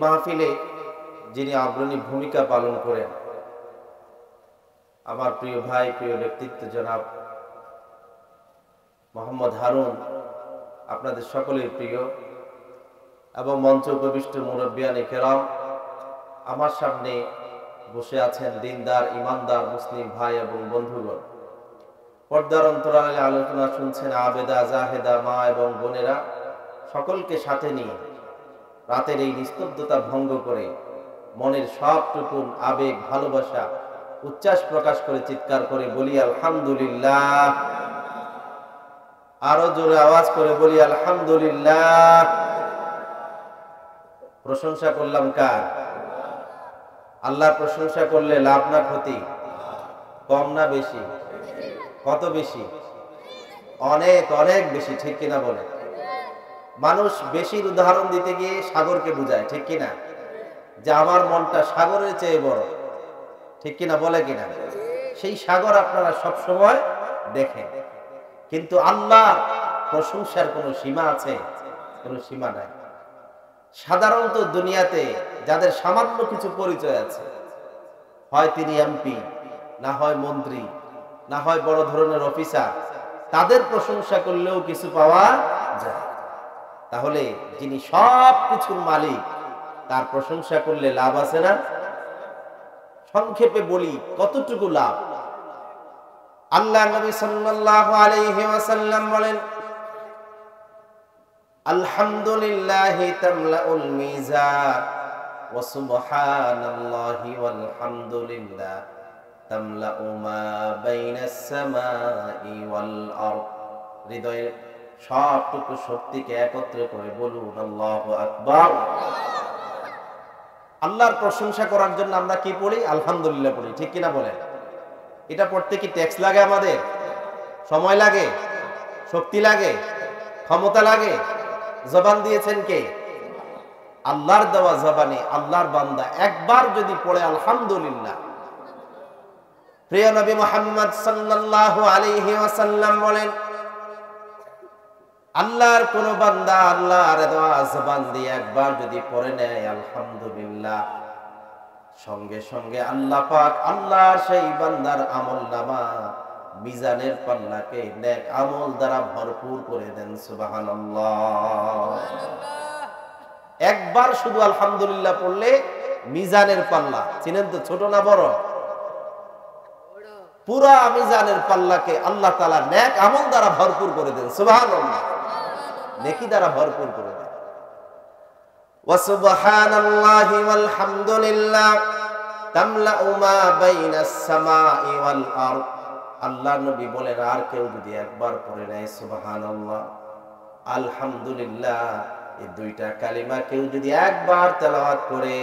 মাহফিলে যিনি অগ্রণী ভূমিকা পালন করেন, আমার প্রিয় ভাই, প্রিয় ব্যক্তিত্ব জনাব মোহাম্মদ হারুন, আপনাদের সকলের প্রিয়, এবং মঞ্চ উপবিষ্ট মুরব্বিয়ানে কেরাম, আমার সামনে বসে আছেন দিনদার ইমানদার মুসলিম ভাই এবং বন্ধুগণ, পর্দার অন্তরালে আলোচনা শুনছেন আবেদা জাহেদা মা এবং বোনেরা, সকলকে সাথে নিয়ে রাতের এই নিস্তব্ধতা ভঙ্গ করে মনের সবটুকুন আবেগ ভালোবাসা উচ্ছ্বাস প্রকাশ করে চিৎকার করে বলি আলহামদুলিল্লাহ। আরো জোরে আওয়াজ করে বলি আলহামদুলিল্লাহ। প্রশংসা করলাম কার? আল্লাহর প্রশংসা করলে লাভ না ক্ষতি? কম না বেশি? কত বেশি? অনেক অনেক বেশি, ঠিক কিনা বলে? মানুষ বেশির উদাহরণ দিতে গিয়ে সাগরকে বুঝায়, ঠিক কিনা? যে আমার মনটা সাগরের চেয়ে বড়, ঠিক কিনা বলে কিনা? সেই সাগর আপনারা সব সময় দেখেন, কিন্তু আল্লাহ প্রশংসার কোনো সীমা আছে? কোনো সীমা নাই। সাধারণত দুনিয়াতে যাদের সামান্য কিছু পরিচয় আছে, হয় তিনি এমপি, না হয় মন্ত্রী, না হয় বড় ধরনের অফিসার, তাদের প্রশংসা করলেও কিছু পাওয়া যায়। তাহলে যিনি সব কিছুর মালিক, তার প্রশংসা করলে লাভ আছে না? সংক্ষেপে বলি কতটুকু লাভ। আল্লাহ নবী সাল্লাল্লাহু আলাইহি ওয়াসাল্লাম বলেন, আলহামদুলিল্লাহি তামলাউল মিজান ওয়া সুবহানাল্লাহি ওয়াল হামদুলিল্লাহ তামলাউ মা বাইনাস সামাই ওয়াল আরদ। হৃদয়ের সবটুকু শক্তিকে একত্র করে বলুন আল্লাহু আকবার। আল্লাহর প্রশংসা করার জন্য আমরা কি পড়ি? আলহামদুলিল্লাহ পড়ি, ঠিক কিনা বলেন? এটা পড়তে কি ট্যাক্স লাগে? আমাদের সময় লাগে, শক্তি লাগে, ক্ষমতা লাগে? জবান দিয়েছেন কে? আল্লাহর দেওয়া জবানে আল্লাহর বান্দা একবার যদি পড়ে আলহামদুলিল্লাহ, প্রিয় নবী মুহাম্মদ সাল্লাল্লাহু আলাইহি ওয়াসাল্লাম বলেন, আল্লাহর কোন বান্দা আল্লাহর দেওয়া জবান দিয়ে একবার যদি পড়ে নেয় আলহামদুলিল্লাহ, সঙ্গে সঙ্গে আল্লাহ পাক আল্লাহর সেই বান্দার আমলনামা মিজানের পাল্লাকে নেক আমল দ্বারা ভরপুর করে দেন। সুবহানাল্লাহ। একবার শুধু আলহামদুলিল্লাহ পড়লে মিজানের পাল্লা, চিনেন তো, ছোট না বড়? পুরা মিজানের পাল্লাকে আল্লাহ তাআলা নেক আমল দ্বারা ভরপুর করে দেন। সুবহানাল্লাহ। নেকি দ্বারা ভরপুর করে দেন। ওয়া সুবহানাল্লাহি ওয়াল হামদুলিল্লাহ তামলাউ মা বাইনাস সামাই ওয়াল আরদ। আল্লাহর নবী বলেন, আর কেউ যদি একবার পড়ে নেয় সুবহানাল্লাহ, আলহামদুলিল্লাহ, এই দুইটা কালিমা কেউ যদি একবার তেলাওয়াত করে,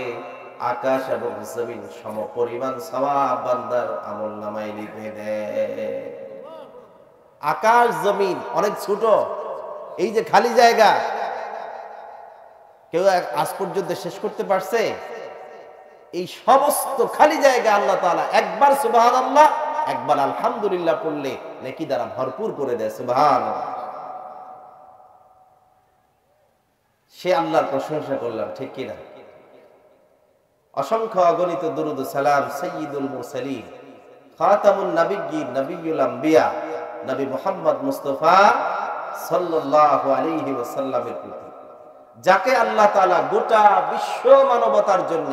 আকাশ এবং জমিন সমপরিমাণ সওয়াব বান্দার আমলনামায় লিখে দেয়। আকাশ জমিন অনেক ছোট, এই যে খালি জায়গা, কেউ আজ পর্যন্ত শেষ করতে পারছে? এই সমস্ত খালি জায়গা আল্লাহ তাআলা একবার সুবহানাল্লাহ, একবার আলহামদুলিল্লাহ পড়লে নেকি দ্বারা ভরপুর করে দেয়। সুবহানাল্লাহ। সে আল্লাহর প্রশংসা করলাম, ঠিক কিনা? অসংখ্য অগণিত দুরূদ ও সালাম সাইয়্যিদুল মুরসালিন খাতামুন নাবিয়্যিন নবিয়্যুল আম্বিয়া নবী মুহাম্মদ মুস্তাফা সাল্লাল্লাহু আলাইহি ওয়াসাল্লামের প্রতি, যাকে আল্লাহ তাআলা গোটা বিশ্ব মানবতার জন্য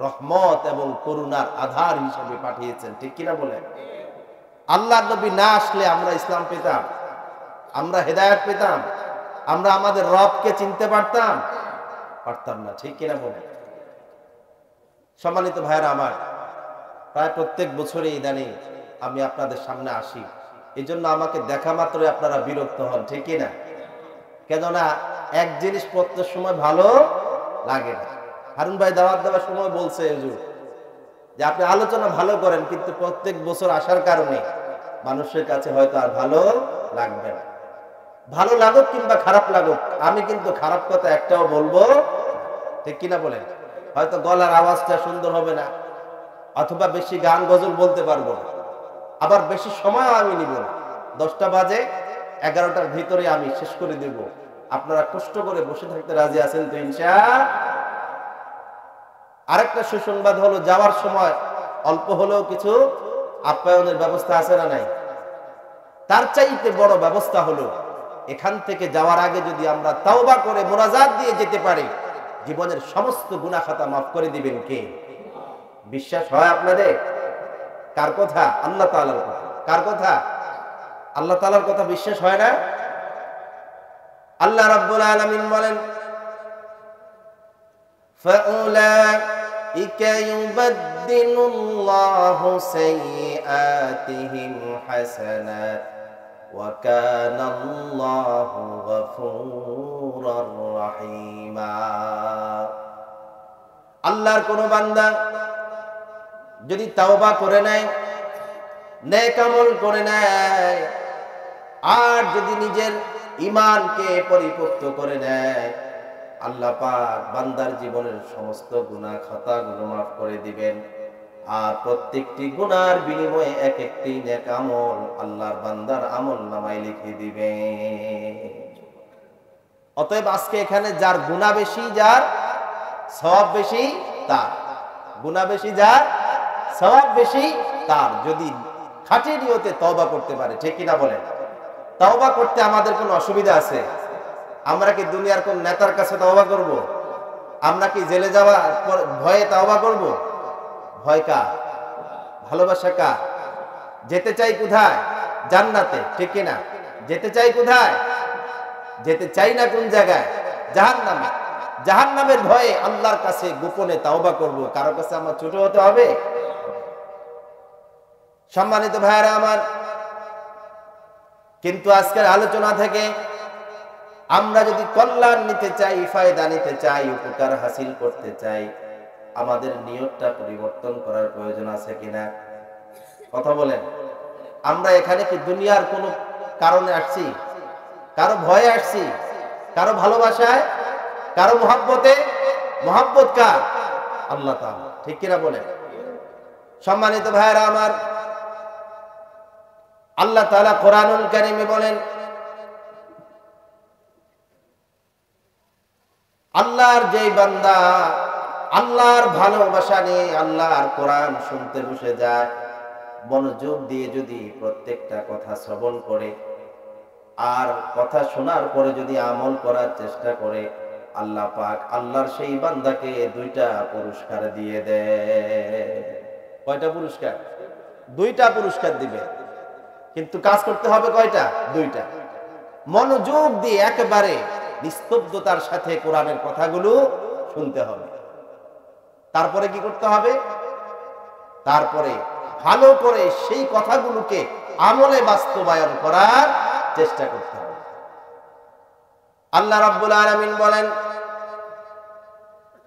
রহমত এবং করুণার আধার হিসেবে পাঠিয়েছেন, ঠিক কিনা বলেন? আল্লাহর নবী না আসলে আমরা ইসলাম পেতাম, আমরা হেদায়েত পেতাম, আমরা আমাদের রবকে চিনতে পারতাম না, ঠিক কিনা বলেন? সম্মানিত ভাইরা আমার, প্রায় প্রত্যেক বছরই ইদানিং আমি আপনাদের সামনে আসি, এই জন্য আমাকে দেখা মাত্রই আপনারা বিরক্ত হন, ঠিক কিনা? কেননা এক জিনিস প্রত্যেক সময় ভালো লাগে না। হারুন ভাই দাওয়াত দেওয়ার সময় বলছে হুজুর যে আপনি আলোচনা ভালো করেন, কিন্তু প্রত্যেক বছর আসার কারণে মানুষের কাছে হয়তো আর ভালো লাগবে না। ভালো লাগুক কিংবা খারাপ লাগুক, আমি কিন্তু খারাপ কথা একটাও বলবো, ঠিক কিনা বলেন? হয়তো গলার আওয়াজটা সুন্দর হবে না, অথবা বেশি গান গজল বলতে পারবো না, আবার বেশি সময় আমি নিব না। 10টা বাজে, 11টার ভিতরে আমি শেষ করে দেব। আপনারা কষ্ট করে বসে থাকতে রাজি আছেন তো ইনশাআল্লাহ? আরেকটা সুসংবাদ হলো যাওয়ার সময় অল্প হলেও কিছু আপ্যায়নের ব্যবস্থা আছে না নাই? তার চাইতে বড় ব্যবস্থা হলো এখান থেকে যাওয়ার আগে যদি আমরা তাওবা করে মুনাজাত দিয়ে যেতে পারি, জীবনের সমস্ত গুনাহ খাতা মাফ করে দিবেন কে? বিশ্বাস হয় আপনাদের? কার কথা? আল্লাহ তাআলার কথা। কার কথা? আল্লাহ তাআলার কথা বিশ্বাস হয় না? আল্লাহ রাব্বুল আলামিন বলেন, ফাউলাইকা ইউবাদদিলুল্লাহু সাইয়্যাতিহিম হাসানাত ওয়া কানাল্লাহু গফুরুর রহিমা। আল্লাহর কোন বান্দা যদি তাওবা করে নেয়, নেক আমল করে নেয়, আর যদি নিজের ঈমানকে পরিপক্ত করে নেয়, আল্লাহ পাক বান্দার জীবনের সমস্ত গুনাহ খাতাগুলো মাফ করে দিবেন। আর প্রত্যেকটি গুনার বিনিময়ে এক একটি নেক আমল আল্লাহর বান্দার আমলনামায় লিখে দিবেন। অতএব আজকে এখানে যার গুনাহ বেশি, যার সওয়াব বেশি, তার গুনাহ বেশি, যার সওয়াব বেশি, তার যদি খাঁটি নিয়তে তওবা করতে পারে। ঠিক কিনা বলেন? তওবা করতে আমাদের কোনো অসুবিধা আছে? আমরা কি দুনিয়ার কোন নেতার কাছে তওবা করব? আমরা কি জেলে যাওয়া ভয়ে তওবা করব? ভয় কার? ভালোবাসা কার? যেতে চাই কোথায়? জান্নাতে। ঠিক কিনা? যেতে চাই কোথায়? যেতে চাই না কোন জায়গায়? জাহান্নামে। জাহান্নামের ভয়ে আল্লাহর কাছে গোপনে তওবা করব। কারো কাছে আমার ছোট হতে হবে? সম্মানিত ভাইরা আমার, কিন্তু আজকের আলোচনা থেকে আমরা যদি কল্যাণ নিতে চাই, ফায়দা নিতে চাই, উপকার হাসিল করতে চাই, আমাদের নিয়তটা পরিবর্তন করার প্রয়োজন আছে কিনা? কথা বলেন। আমরা এখানে কি দুনিয়ার কোনো কারণে আসছি? কারো ভয়ে আসছি? কারো ভালোবাসায়? কারো মহব্বতে? মহব্বত কার? আল্লাহ তাআলা। ঠিক কিনা বলেন? সম্মানিত ভাইরা আমার, আল্লাহ তাআলা কোরআনুল কারীমে বলেন, আল্লাহর যেই বান্দা আল্লাহর ভালোবাসা নিয়ে আল্লাহর কোরআন শুনতে বসে যায়, মনোযোগ দিয়ে যদি প্রত্যেকটা কথা শ্রবণ করে আর কথা শোনার পরে যদি আমল করার চেষ্টা করে, আল্লাহ পাক আল্লাহর সেই বান্দাকে দুইটা পুরস্কার দিয়ে দেয়। কয়টা পুরস্কার? দুইটা পুরস্কার দিবে। কিন্তু কাজ করতে হবে কয়টা? দুইটা। মনোযোগ দিয়ে একেবারে নিস্তব্ধতার সাথে কোরআনের কথাগুলো শুনতে হবে। তারপরে কি করতে হবে? তারপরে ভালো করে সেই কথাগুলোকে আমলে বাস্তবায়ন করার চেষ্টা করতে হবে। আল্লাহ রাব্বুল আলামিন বলেন,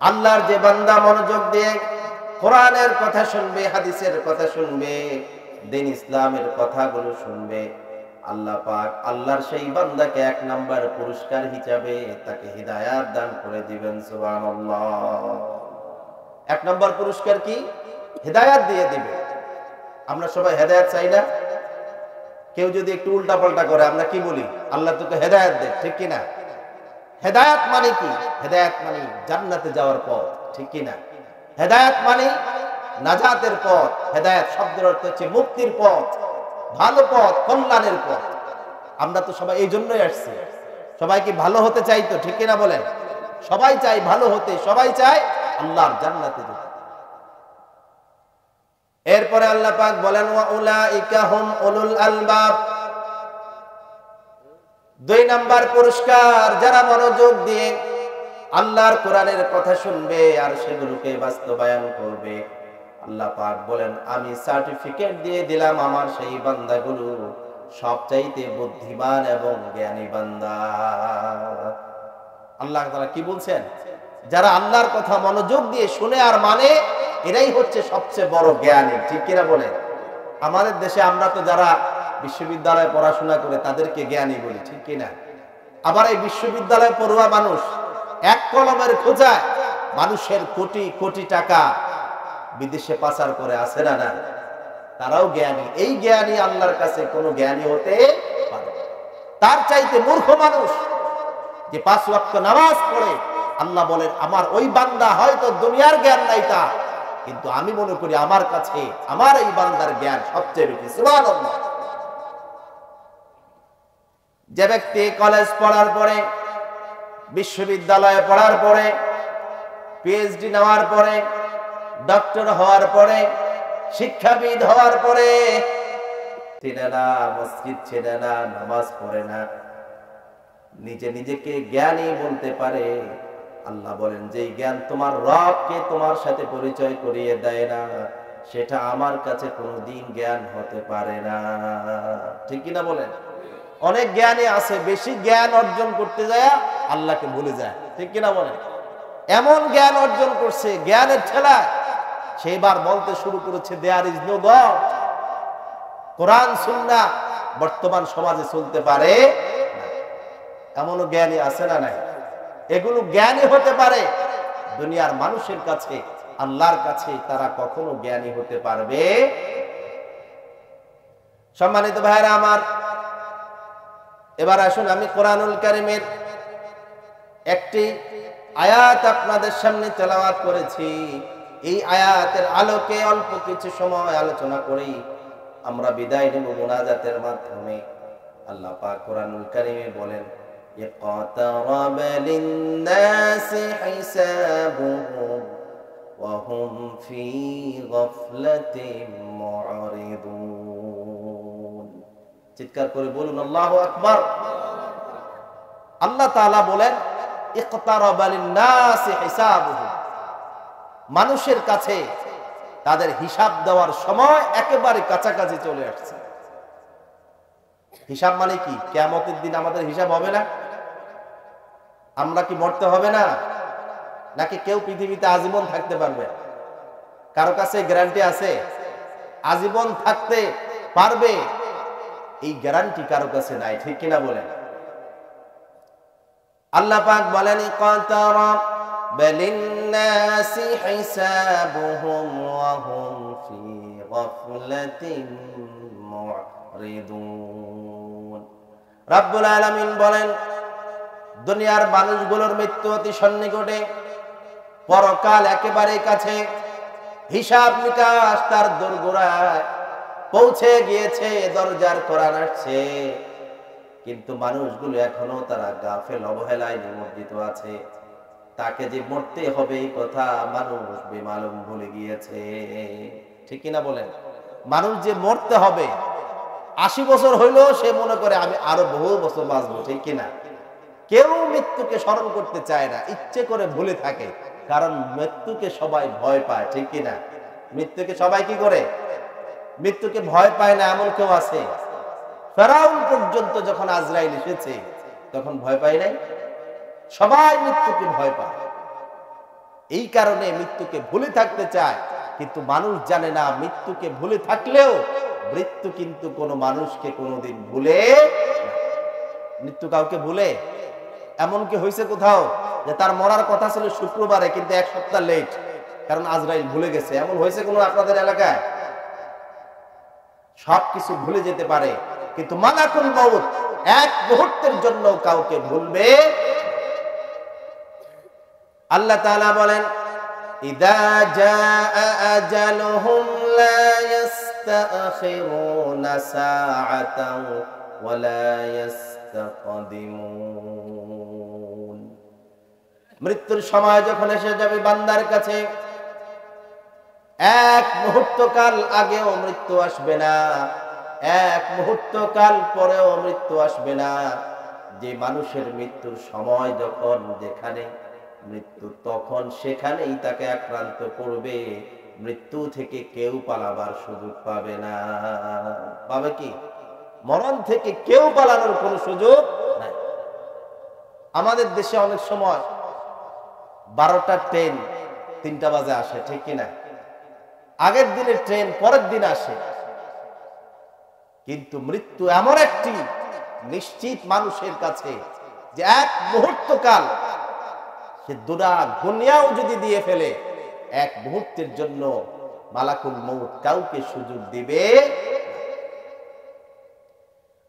আল্লাহর যে বান্দা মনোযোগ দিয়ে কোরআনের কথা শুনবে, হাদিসের কথা শুনবে, দিন ইসলামের কথাগুলো শুনবে, আল্লাহ পাক আল্লাহর সেই বান্দাকে এক নাম্বার পুরস্কার হিসাবে তাকে হিদায়াত দান করে দিবেন। সুবহানাল্লাহ। এক নাম্বার পুরস্কার কি? হিদায়াত দিয়ে দিবে। আমরা সবাই হেদায়েত চাই না? কেউ যদি একটু উল্টা পাল্টা করে আমরা কি বলি? আল্লাহ তোকে হেদায়েত দে। ঠিক কিনা? হেদায়েত মানে কি? হেদায়েত মানে জান্নাতে যাওয়ার পথ। ঠিক কিনা? হেদায়েত মানে নাজাতের পথ। হেদায়েত শব্দের অর্থ হচ্ছে মুক্তির পথ, ভালো পথ, কল্যাণের পথ। আমরা তো সবাই এই জন্যই আসছি। সবাই কি ভালো হতে চাই? তো ঠিক কিনা বলেন? সবাই চাই ভালো হতে, সবাই চায় আল্লাহর জান্নাতে যেতে। এরপরে আল্লাহ পাক বলেন, ওয়া উলাইকা হুম উলুল আলবাব। দুই নাম্বার পুরস্কার, যারা মনোযোগ দিয়ে আল্লাহর কোরআনের কথা শুনবে আর সেগুলোকে বাস্তবায়ন করবে, আল্লাহ পাক বলেন আমি সার্টিফিকেট দিয়ে দিলাম আমার সেই বান্দাগুলো সবচাইতে বুদ্ধিমান এবং জ্ঞানী বান্দা। আল্লাহ তাআলা কি বলছেন? যারা আল্লাহর কথা মনোযোগ দিয়ে শুনে আর মানে, এরাই হচ্ছে সবচেয়ে বড় জ্ঞানী। ঠিক কিনা বলে? আমাদের দেশে আমরা তো যারা বিশ্ববিদ্যালয়ে পড়াশোনা করে তাদেরকে জ্ঞানী বলি। ঠিক কিনা? আবার এই বিশ্ববিদ্যালয়ে পড়ুয়া মানুষ এক কলমের খোঁজায় মানুষের কোটি কোটি টাকা বিদেশে পাচার করে, আছে না? না, তারাও জ্ঞানী। এই জ্ঞানী আল্লাহর কাছে কোনো জ্ঞানী হতে পারে? তার চাইতে মূর্খ মানুষ যে 5 ওয়াক্ত নামাজ পড়ে আল্লাহ বলেন আমার ওই বান্দা হয়তো দুনিয়ার জ্ঞান নাই তা, কিন্তু আমি মনে করি আমার কাছে আমার এই বান্দার জ্ঞান সবচেয়ে বেশি। সুবহানাল্লাহ। যে ব্যক্তি কলেজ পড়ার পরে, বিশ্ববিদ্যালয়ে পড়ার পরে, পিএইচডি নেওয়ার পরে, ডক্টর হওয়ার পরে, শিক্ষাবিদ হওয়ার পরে ছেড়ে না, মসজিদ ছেড়ে না, নামাজ পড়ে না, নিজে নিজেকে জ্ঞানী বলতে পারে, আল্লাহ বলেন যে জ্ঞান তোমার রবকে তোমার সাথে পরিচয় করিয়ে দেয় না, সেটা আমার কাছে কোনোদিন জ্ঞান হতে পারে না। ঠিক কিনা বলেন? অনেক জ্ঞানী আছে বেশি জ্ঞান অর্জন করতে যায় আল্লাহকে ভুলে যায়। ঠিক কিনা বলেন? এমন জ্ঞান অর্জন করছে, জ্ঞানের ঠেলায় সেবার বলতে শুরু করেছে দেয়ার ইজ নো গড। কোরআন সুন্নাহ বর্তমান সমাজে চলতে পারে না। এমনও জ্ঞানী আছে না নাই? এগুলো জ্ঞানী হতে পারে, দুনিয়ার মানুষের কাছে, আল্লাহর কাছে তারা কখনো জ্ঞানী হতে পারবে। সম্মানিত ভাইরা আমার, এবার আসুন আমি কোরআনুল কারীমের একটি আয়াত আপনাদের সামনে তেলাওয়াত করেছি। এই আয়াতের আলোকে অল্প কিছু সময় আলোচনা করি, আমরা বিদায় নেব মুনাজাতের মাধ্যমে। আল্লাহ পাক কোরআনুল কারীমে বলেন ইকতারাব লিন-নাসি হিসাবুহুম ওয়া হুম ফি গাফলাতিন মু'রিদুন। চিৎকার করে বলুন আল্লাহু আকবার। আল্লাহ তাআলা বলেন ইকতারাবা লিন-নাসি হিসাবুহুম, মানুষের কাছে তাদের হিসাব দেওয়ার সময় একেবারে কাছাকাছি চলে আসছে। হিসাব মানে কি? কিয়ামতের দিন আমাদের হিসাব হবে না? আমরা কি মরতে হবে না? নাকি কেউ পৃথিবীতে আজীবন থাকতে পারবে? কারো কাছে গ্যারান্টি আছে আজীবন থাকতে পারবে? এই গ্যারান্টি কারো কাছে নাই। ঠিক কিনা বলেন? আল্লাহ পাক বলেন ইকতারাবা লিন-নাসি হিসাবুহুম ওয়া হুম ফি গাফলাতিন মু'রিদুন। রব্বুল আলামিন বলেন দুনিয়ার মানুষগুলোর মৃত্যু অতি সন্নিকটে, পরকাল একেবারে কাছে, হিসাব নিকাশ তার দোরগোড়ায় পৌঁছে গিয়েছে, দরজার কোরআন আসছে, কিন্তু মানুষগুলো এখনো তারা গাফেল অবহেলায় নিমজ্জিত আছে। তাকে যে মরতে হবে এই কথা মানুষ বেমালুম ভুলে গিয়েছে। ঠিক কিনা বলেন? মানুষ যে মরতে হবে, 80 বছর হইলেও সে মনে করে আমি আরো বহু বছর বাঁচবো। ঠিক কিনা? কেউ মৃত্যুকে স্মরণ করতে চায় না, ইচ্ছে করে ভুলে থাকে, কারণ মৃত্যুকে সবাই ভয় পায়। ঠিক কিনা? মৃত্যুকে সবাই কি করে? মৃত্যুকে ভয় পায় না এমন কেউ আছে? ফেরাউন পর্যন্ত যখন আজরাইল এসেছে তখন ভয় পায় নাই? সবাই মৃত্যুকে ভয় পায়। এই কারণে মৃত্যুকে ভুলে থাকতে চায়, কিন্তু মানুষ জানে না মৃত্যুকে ভুলে থাকলেও মৃত্যু কিন্তু কোনো মানুষকে কোনোদিন ভুলে না। মৃত্যু কাউকে ভুলে? এমন কি হয়েছে কোথাও যে তার মরার কথা ছিল শুক্রবারে কিন্তু 1 সপ্তাহ লেট, কারণ আজরাইল ভুলে গেছে? এমন হয়েছে কোনো আপনাদের এলাকায়? সবকিছু ভুলে যেতে পারে, কিন্তু মালাকুল মউত এক মুহূর্তের জন্য কাউকে ভুলবে। আল্লাহ তাআলা বলেন ইদা জাআ আজালুহুম লা ইস্তাখিরুনা সাআতান ওয়া লা ইস্তাকদিমুন। মৃত্যুর সময় যখন এসে যাবে বান্দার কাছে, এক মুহূর্ত কাল আগেও মৃত্যু আসবে না, এক মুহূর্ত কাল পরেও মৃত্যু আসবে না। যে মানুষের মৃত্যুর সময় যখন যেখানে, মৃত্যু তখন সেখানেই তাকে আক্রান্ত করবে। মৃত্যু থেকে কেউ পালাবার সুযোগ পাবে না। পাবে কি? মরণ থেকে কেউ পালানোর কোনো সুযোগ নাই। আমাদের দেশে অনেক সময় 12টার ট্রেন 3টা বাজে আসে। ঠিক কিনা? আগের দিনের ট্রেন পরের দিন আসে, কিন্তু মৃত্যু এমন একটি নিশ্চিত মানুষের কাছে যে এক মুহূর্ত কাল সে দুনিয়াও যদি দিয়ে ফেলে, এক মুহূর্তের জন্য মালাকুল মউত কাউকে সুযোগ দিবে।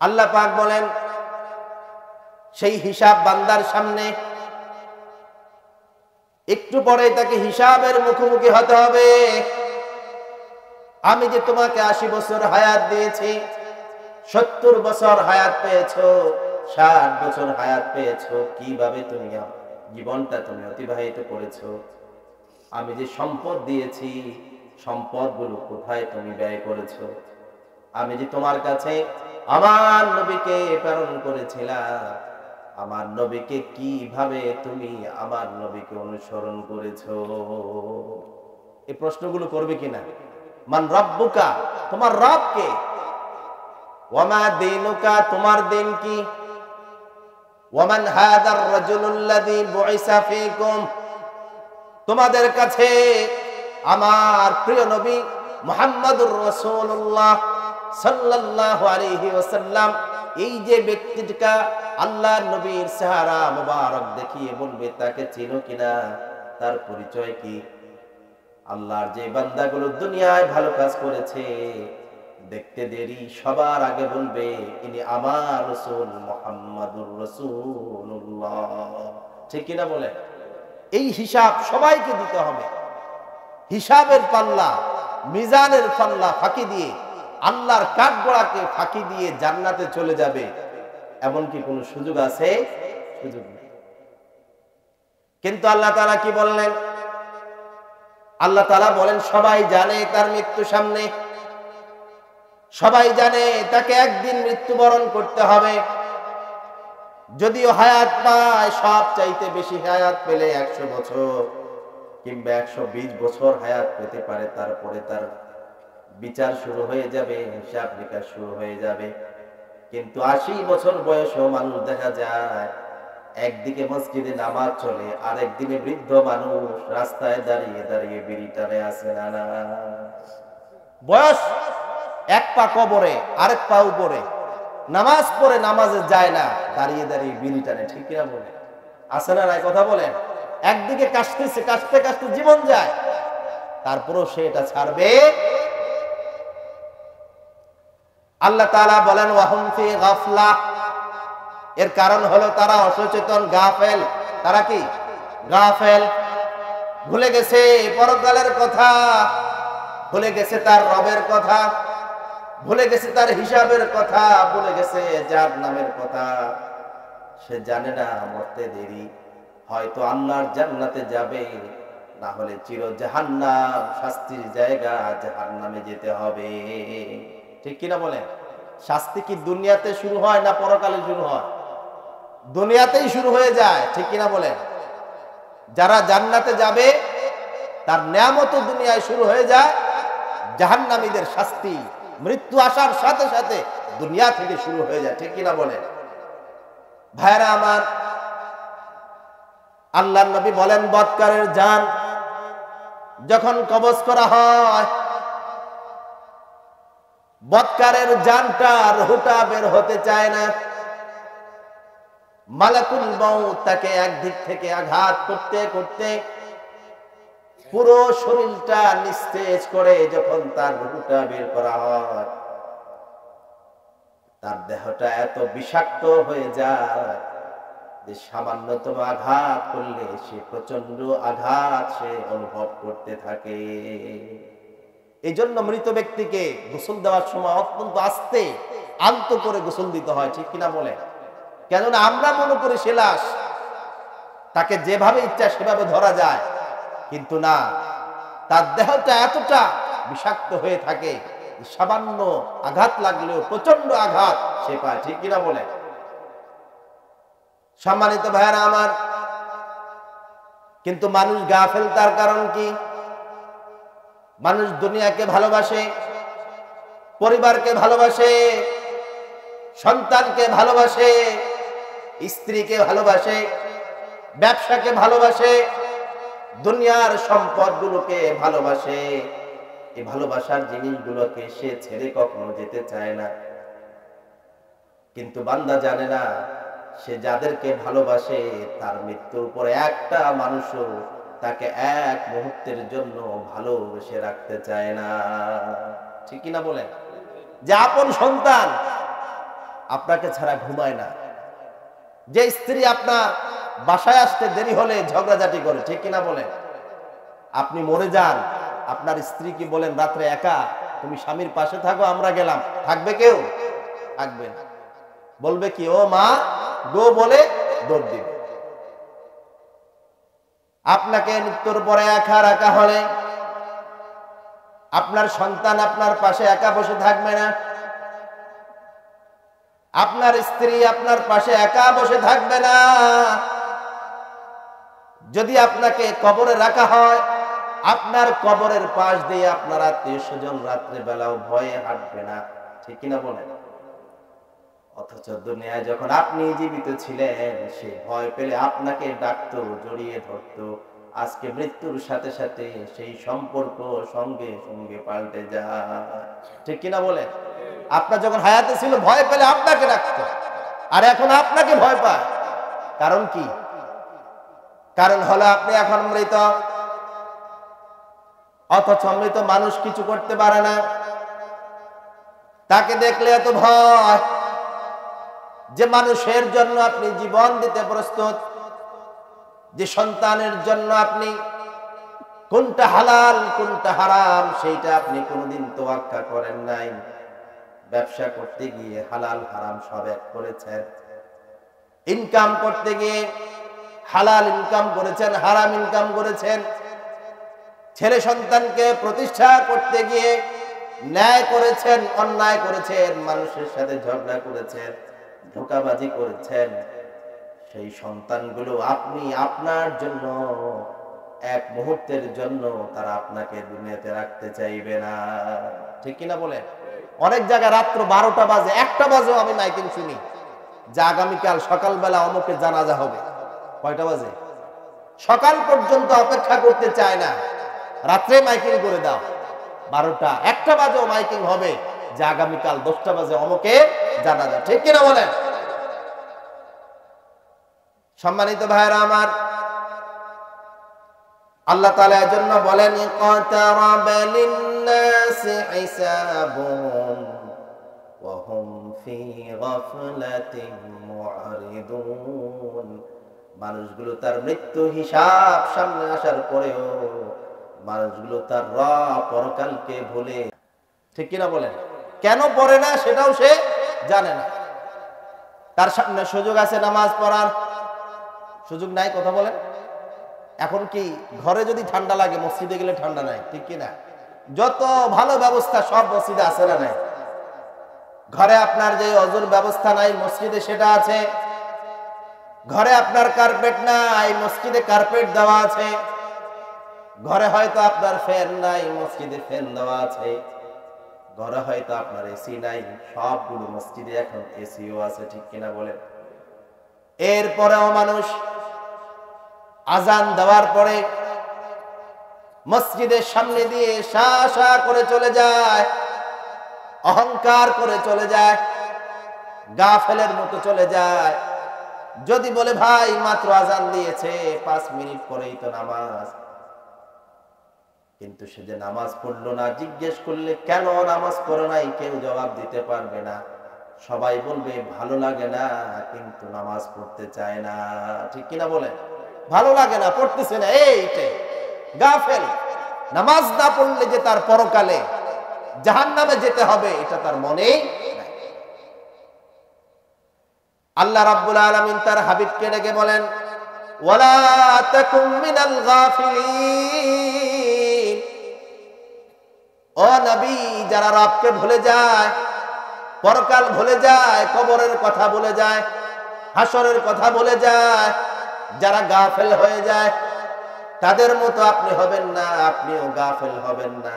আল্লাহ পাক বলেন সেই হিসাব বান্দার সামনে একটু পরে তাকে হিসাবের মুখোমুখি হতে হবে। আমি যে তোমাকে 80 বছর হায়াত দিয়েছি, 70 বছর হায়াত পেয়েছো, 60 বছর হায়াত পেয়েছো, কিভাবে তুমি জীবনটা তুমি অতিবাহিত করেছো? আমি যে সম্পদ দিয়েছি, সম্পদগুলো কোথায় তুমি ব্যয় করেছো? আমি যে তোমার কাছে আমার নবীকে প্রেরণ করেছিলাম, আমার নবীকে কিভাবে তুমি আমার নবীকে অনুসরণ করেছো? এই প্রশ্নগুলো করবে কিনা? মান রাব্বুকা, তোমার রব কে? ওয়ামা দীনুকা, তোমার দিন কি? ওয়ামান হাদার রাজুলুল্লাযী বুইসা ফীকুম, তোমাদের কাছে আমার প্রিয় নবী মুহাম্মদুর রাসূলুল্লাহ সাল্লাল্লাহু আলাইহি ওয়াসাল্লাম, এই যে ব্যক্তিটা আল্লাহর নবীর চেহারা মুবারক দেখিয়ে বলবে তাকে চিনো কিনা, তার পরিচয় কি? আল্লাহর যে বান্দাগুলো দুনিয়ায় ভালো কাজ করেছে, দেখতে দেরি সবার আগে বলবে ইনি আমার রাসূল মুহাম্মাদুর রাসূলুল্লাহ। ঠিক কিনা বলে? এই হিসাব সবাইকে দিতে হবে। হিসাবের পাল্লা, মিজানের পাল্লা ফাঁকি দিয়ে, আল্লাহর কাঠগড়াকে ফাঁকি দিয়ে জান্নাতে চলে যাবে, এমন কি কোনো সুযোগ আছে? সুযোগ নেই। কিন্তু আল্লাহ তাআলা কি বললেন? আল্লাহ তাআলা বলেন সবাই জানে তার মৃত্যু সামনে, সবাই জানে তাকে একদিন মৃত্যুবরণ করতে হবে। যদিও হায়াত পায়, সব চাইতে বেশি হায়াত পেলে 100 বছর কিংবা 120 বছর হায়াত পেতে পারে, তারপরে তার বিচার শুরু হয়ে যাবে, হিসাব নিকাশ শুরু হয়ে যাবে। কিন্তু 80 বছর বয়সেও মানুষ দেখা যায় একদিকে মসজিদে নামাজ চলে, আর একদিকে বৃদ্ধ মানুষ রাস্তায় দাঁড়িয়ে দাঁড়িয়ে বিড়ি টানে আছে। না, বয়স এক পা কবরে, আরেক পা উপরে, নামাজ পড়ে নামাজে যায় না, দাঁড়িয়ে দাঁড়িয়ে বিড়ি টানে। ঠিক কিনা বলে? আছে না নাই? কথা বলেন। একদিকে কাশতেছে, কাশতে কাশতে জীবন যায়, তারপরেও সে এটা ছাড়বে। আল্লাহ তাআলা বলেন ওয়াহুম ফি গাফলা, এর কারণ হলো তারা অসচেতন, গাফেল। তারা কি? গাফেল। ভুলে গেছে পরকালের কথা, ভুলে গেছে তার রবের কথা, ভুলে গেছে তার হিসাবের কথা, ভুলে গেছে জাহান্নামের কথা। সে জানে না মরতে দেরি, হয়তো আল্লাহর জান্নাতে যাবে, না হলে চির জাহান্নাম, শাস্তির জায়গা জাহান্নামে যেতে হবে। ঠিক কিনা বলে? শাস্তি কি দুনিয়াতে শুরু হয় না পরকালে শুরু হয়? দুনিয়াতেই শুরু হয়ে যায়। ঠিক কিনা বলে? যারা জান্নাতে যাবে তার নেয়ামত দুনিয়ায় শুরু হয়ে যায়, জাহান্নামীদের শাস্তি মৃত্যু আসার সাথে সাথে দুনিয়া থেকে শুরু হয়ে যায়। ঠিক কিনা বলে? ভাইরা আমার, আল্লাহর নবী বলেন বদকারের জান যখন কবজ করা হয়, বদকারের জানটা রুহটা বের হতে চায় না। মালাকুল মউত তাকে একদিক থেকে আঘাত করতে করতে পুরো শরীরটা নিস্তেজ করে যখন তার রুহটা বের করা হয়, তার দেহটা এত বিষাক্ত হয়ে যায় যে সামান্যতম আঘাত করলে সে প্রচন্ড আঘাত সে অনুভব করতে থাকে। এই জন্য মৃত ব্যক্তিকে গোসল দেওয়ার সময় অত্যন্ত আস্তে আলতো করে গোসল দিতে হয়। ঠিক কিনা বলে? কেননা আমরা মনে করি সে লাশ, তাকে যেভাবে ইচ্ছা সেভাবে ধরা যায়, কিন্তু না, তার দেহটা এতটা বিষাক্ত হয়ে থাকে সামান্য আঘাত লাগলেও প্রচন্ড আঘাত সে পায়। ঠিক কিনা বলে? সম্মানিত ভাইরা আমার, কিন্তু মানুষ গাফেল। তার কারণ কি? মানুষ দুনিয়াকে ভালোবাসে, পরিবারকে ভালোবাসে, সন্তানকে ভালোবাসে, স্ত্রীকে ভালোবাসে, ব্যবসাকে ভালোবাসে, দুনিয়ার সম্পদগুলোকে ভালোবাসে। এই ভালোবাসার জিনিসগুলোকে সে ছেড়ে কখনো যেতে চায় না। কিন্তু বান্দা জানে না, সে যাদেরকে ভালোবাসে তার মৃত্যুর পরে একটা মানুষও তাকে এক মুহূর্তের জন্য ভালোবেসে রাখতে চায় না। ঠিক কিনা বলেন? যে আপন সন্তান আপনাকে ছাড়া ঘুমায় না, যে স্ত্রী আপনার বাসায় আসতে দেরি হলে ঝগড়াঝাটি করে, ঠিক কিনা বলেন? আপনি মরে যান, আপনার স্ত্রী কি বলেন রাত্রে একা, তুমি স্বামীর পাশে থাকো, আমরা গেলাম, থাকবে কেউ? থাকবে না। বলবে কি, ও মা গো বলে দৌড় দিবে। আপনাকে মৃত্যুর পরে একা রাখা হলে আপনার সন্তান আপনার পাশে একা বসে থাকবে না, আপনার স্ত্রী আপনার পাশে একা বসে থাকবে না। যদি আপনাকে কবরে রাখা হয়, আপনার কবরের পাশ দিয়ে আপনার আত্মীয় স্বজন রাত্রে বেলাও ভয়ে হাঁটবে না, ঠিক কিনা বলেন? অথচ দুনিয়ায় যখন আপনি জীবিত ছিলেন, সে ভয় পেলে আপনাকে ডাকতো, জড়িয়ে ধরতো। আজকে মৃত্যুর সাথে সাথে সেই সম্পর্ক সঙ্গে সঙ্গে পাল্টে যায়, ঠিক কিনা বলেন? আপনার যখন হায়াতে ছিল ভয় পেলে আপনাকে ডাকতো, আর এখন আপনাকে ভয় পায়। কারণ কি? কারণ হলো আপনি এখন মৃত। অথচ মৃত মানুষ কিছু করতে পারে না, তাকে দেখলে এত ভয় যে মানুষের জন্য আপনি জীবন দিতে প্রস্তুত, যে সন্তানের জন্য আপনি কোনটা হালাল কোনটা হারাম সেইটা আপনি কোনোদিন তোয়াক্কা করেন নাই। ব্যবসা করতে গিয়ে হালাল হারাম সব এক করেছেন, ইনকাম করতে গিয়ে হালাল ইনকাম করেছেন, হারাম ইনকাম করেছেন। ছেলে সন্তানকে প্রতিষ্ঠা করতে গিয়ে ন্যায় করেছেন, অন্যায় করেছেন, মানুষের সাথে ঝগড়া করেছেন, ধোঁকাবাজি করেছেন। সেই সন্তানগুলো আপনি আপনার জন্য এক মুহূর্তের জন্য তারা আপনাকে দুনিয়াতে রাখতে চাইবে না, ঠিক কিনা বলে? অনেক জায়গায় রাত্র 12টা বাজে, 1টা বাজেও আমি মাইকিং শুনি যে আগামীকাল সকালবেলা অমুকের জানাজা হবে। কয়টা বাজে? সকাল পর্যন্ত অপেক্ষা করতে চায় না, রাত্রে মাইকিং করে দাও। 12টা 1টা বাজেও মাইকিং হবে যে আগামীকাল 10টা বাজে অমুকে জানাজা, ঠিক কিনা বলেন? সম্মানিত ভাইরা আমার, আল্লাহ তাআলা এর জন্য বলেন ইকতারাবা লিন-নাসি হিসাবুহুম ওয়া হুম ফি গাফলাতিন মু'রিদুন। মানুষগুলো তার মৃত্যু হিসাব সামনে আসার পরেও মানুষগুলো তার পরকালকে ভুলে, ঠিক কিনা বলেন? কেন পড়ে না সেটাও সে জানে না। তার সামনে সুযোগ আছে নামাজ পড়ার, সুযোগ নাই, কথা বলেন? এখন কি ঘরে যদি ঠান্ডা লাগে মসজিদে গেলে ঠান্ডা নাই, ঠিক কিনা? যত ভালো ব্যবস্থা সব মসজিদে আছে না নাই? ঘরে আপনার যে ওযুর ব্যবস্থা নাই মসজিদে সেটা আছে। ঘরে আপনার কার্পেট নাই, মসজিদে কার্পেট দেওয়া আছে। ঘরে হয়তো আপনার ফ্যান নাই, মসজিদে ফ্যান দেওয়া আছে। ঘরে হয়তো আপনার এসি নাই, সবগুলো মসজিদে এখন এসিও আছে, ঠিক কিনা বলেন? এরপরেও মানুষ আজান দেওয়ার পরে মসজিদের সামনে দিয়ে শা শা করে চলে যায়, অহংকার করে চলে যায়, গাফেলের মতো চলে যায়। যদি বলে ভাই মাত্র আজান দিয়েছে, 5 মিনিট পরেই তো নামাজ, কিন্তু সে যে নামাজ পড়লো না, জিজ্ঞেস করলে কেন নামাজ পড়ো নাই, কেউ জবাব দিতে পারবে না। সবাই বলবে ভালো লাগে না, কিন্তু নামাজ পড়তে চায় না, ঠিক কিনা বলেন? ভালো লাগে না, পড়তেছে না, এইটাই গাফেল। নামাজ না পড়লে যে তার পরকালে জাহান্নামে যেতে হবে এটা তার মনেই নাই। আল্লাহ রাব্বুল আলামিন তার হাবিবকে ডেকে বলেন ওয়ালা তাকুম মিনাল গাফিলিন। ও নবী, যারা রবকে ভুলে যায়, পরকাল ভুলে যায়, কবরের কথা ভুলে যায়, হাসরের কথা ভুলে যায়, যারা গাফেল হয়ে যায় তাদের মতো আপনি হবেন না, আপনিও গাফেল হবেন না।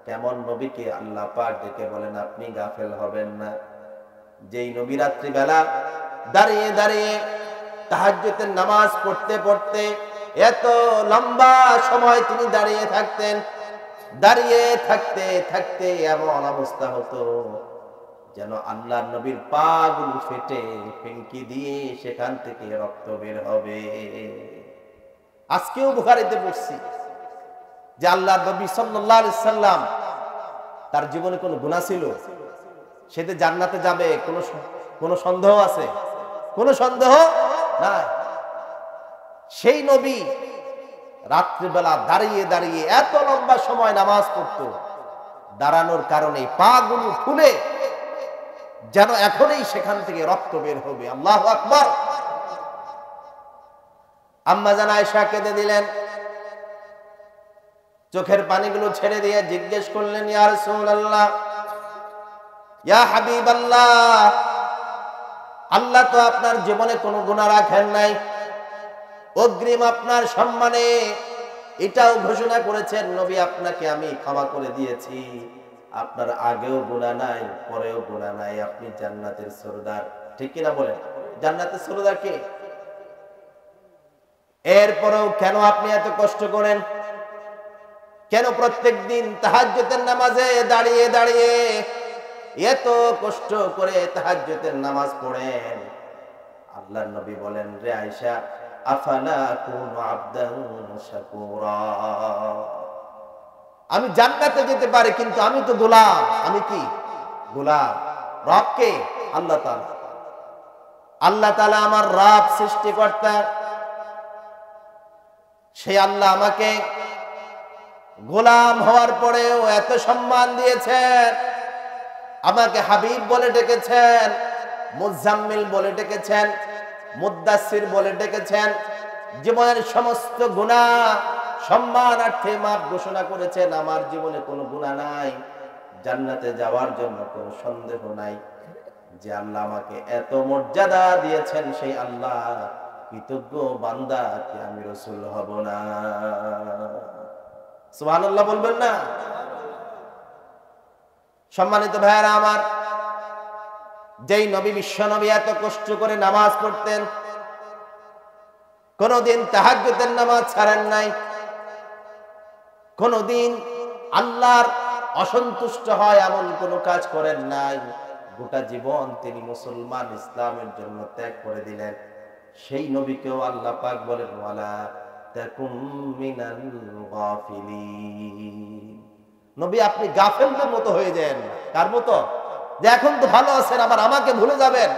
কেমন নবীকে আল্লাহ পাক ডেকে বলেন আপনি গাফেল হবেন না? যেই নবী রাত্রি বেলা দাঁড়িয়ে দাঁড়িয়ে তাহাজ্জুদের নামাজ পড়তে পড়তে এত লম্বা সময় তিনি দাঁড়িয়ে থাকতেন, দাঁড়িয়ে থাকতে থাকতে এমন অবস্থা হতো যেন আল্লাহর নবীর পা গুলো ফেটে ফেঙ্কি দিয়ে সেখান থেকে রক্ত বের হবে। আজকেও বুখারীতে পড়ছি যে আল্লাহর নবী সাল্লাল্লাহু আলাইহি সাল্লাম তার জীবনে কোনো গুনাহ ছিল, সেতে জান্নাতে যাবে কোনো সন্দেহ আছে? কোনো সন্দেহ নাই। সেই নবী রাত্রিবেলা দাঁড়িয়ে দাঁড়িয়ে এত লম্বা সময় নামাজ পড়তো, দাঁড়ানোর কারণে পা গুলো ফুলে যেন এখনই সেখান থেকে রক্ত বের হবে। আল্লাহু আকবার। আম্মা জান আয়েশা কেঁদে দিলেন, চোখের পানিগুলো ছেড়ে দিয়ে জিজ্ঞেস করলেন, ইয়া রাসূলুল্লাহ, ইয়া হাবিবাল্লাহ, আল্লাহ তো আপনার জীবনে কোনো গুনাহ রাখেন নাই, অগ্রিম আপনার সম্মানে এটাও ঘোষণা করেছেন, নবী আপনাকে আমি ক্ষমা করে দিয়েছি, আপনার আগেও গুনাহ নাই পরেও গুনাহ নাই, আপনি জান্নাতের সরদার। ঠিক কিনা বলেন? জান্নাতের সরদার কে? এরপরেও কেন আপনি এত কষ্ট করেন? কেন প্রত্যেক দিন তাহাজ্জুদের নামাজে দাঁড়িয়ে দাঁড়িয়ে এত কষ্ট করে তাহাজ্জুদের নামাজ পড়েন? আল্লাহর নবী বলেন, রে আয়েশা, আফালা কুনু আবদান শাকুরা, আমি জান্নাতে যেতে পারি কিন্তু আমি তো গোলাম। আমি কি গোলাম? রব কে? আল্লাহ তাআলা। আল্লাহ তাআলা আমার রব, সৃষ্টিকর্তা। সেই আল্লাহ আমাকে গোলাম হওয়ার পরেও এত সম্মান দিয়েছেন, আমাকে হাবিব বলে ডেকেছেন, মুজাম্মিল বলে ডেকেছেন, মুদ্দাসসির বলে ডেকেছেন, জীবনের সমস্ত গুনাহ সম্মানার্থে মাপ ঘোষণা করেছেন। আমার জীবনে কোনো গুনাহ নাই, জান্নাতে যাওয়ার জন্য কোনো সন্দেহ নাই। যে আল্লাহ আমাকে এত মর্যাদা দিয়েছেন, সেই আল্লাহ কৃতজ্ঞ বান্দা, কি আমি রাসূল হব না? সুবহানাল্লাহ বলবেন না? সম্মানিত ভাইয়েরা আমার, যেই নবী, বিশ্ব নবী এত কষ্ট করে নামাজ পড়তেন, কোনদিন তাহাজ্জুদের নামাজ ছাড়েন নাই, কোনদিন আল্লাহর অসন্তুষ্ট হয় এমন কোন কাজ করেন নাই, গোটা জীবন তিনি মুসলমান ইসলামের জন্য ত্যাগ করে দিলেন। সেই নবীকেও আল্লাহ পাক বলেন, ওয়ালা তাকুম মিনাল গাফিলিন, নবী আপনি গাফেলদের মতো হয়ে যান। কার মতো? যে এখন তো ভালো আছেন, আবার আমাকে ভুলে যাবেন,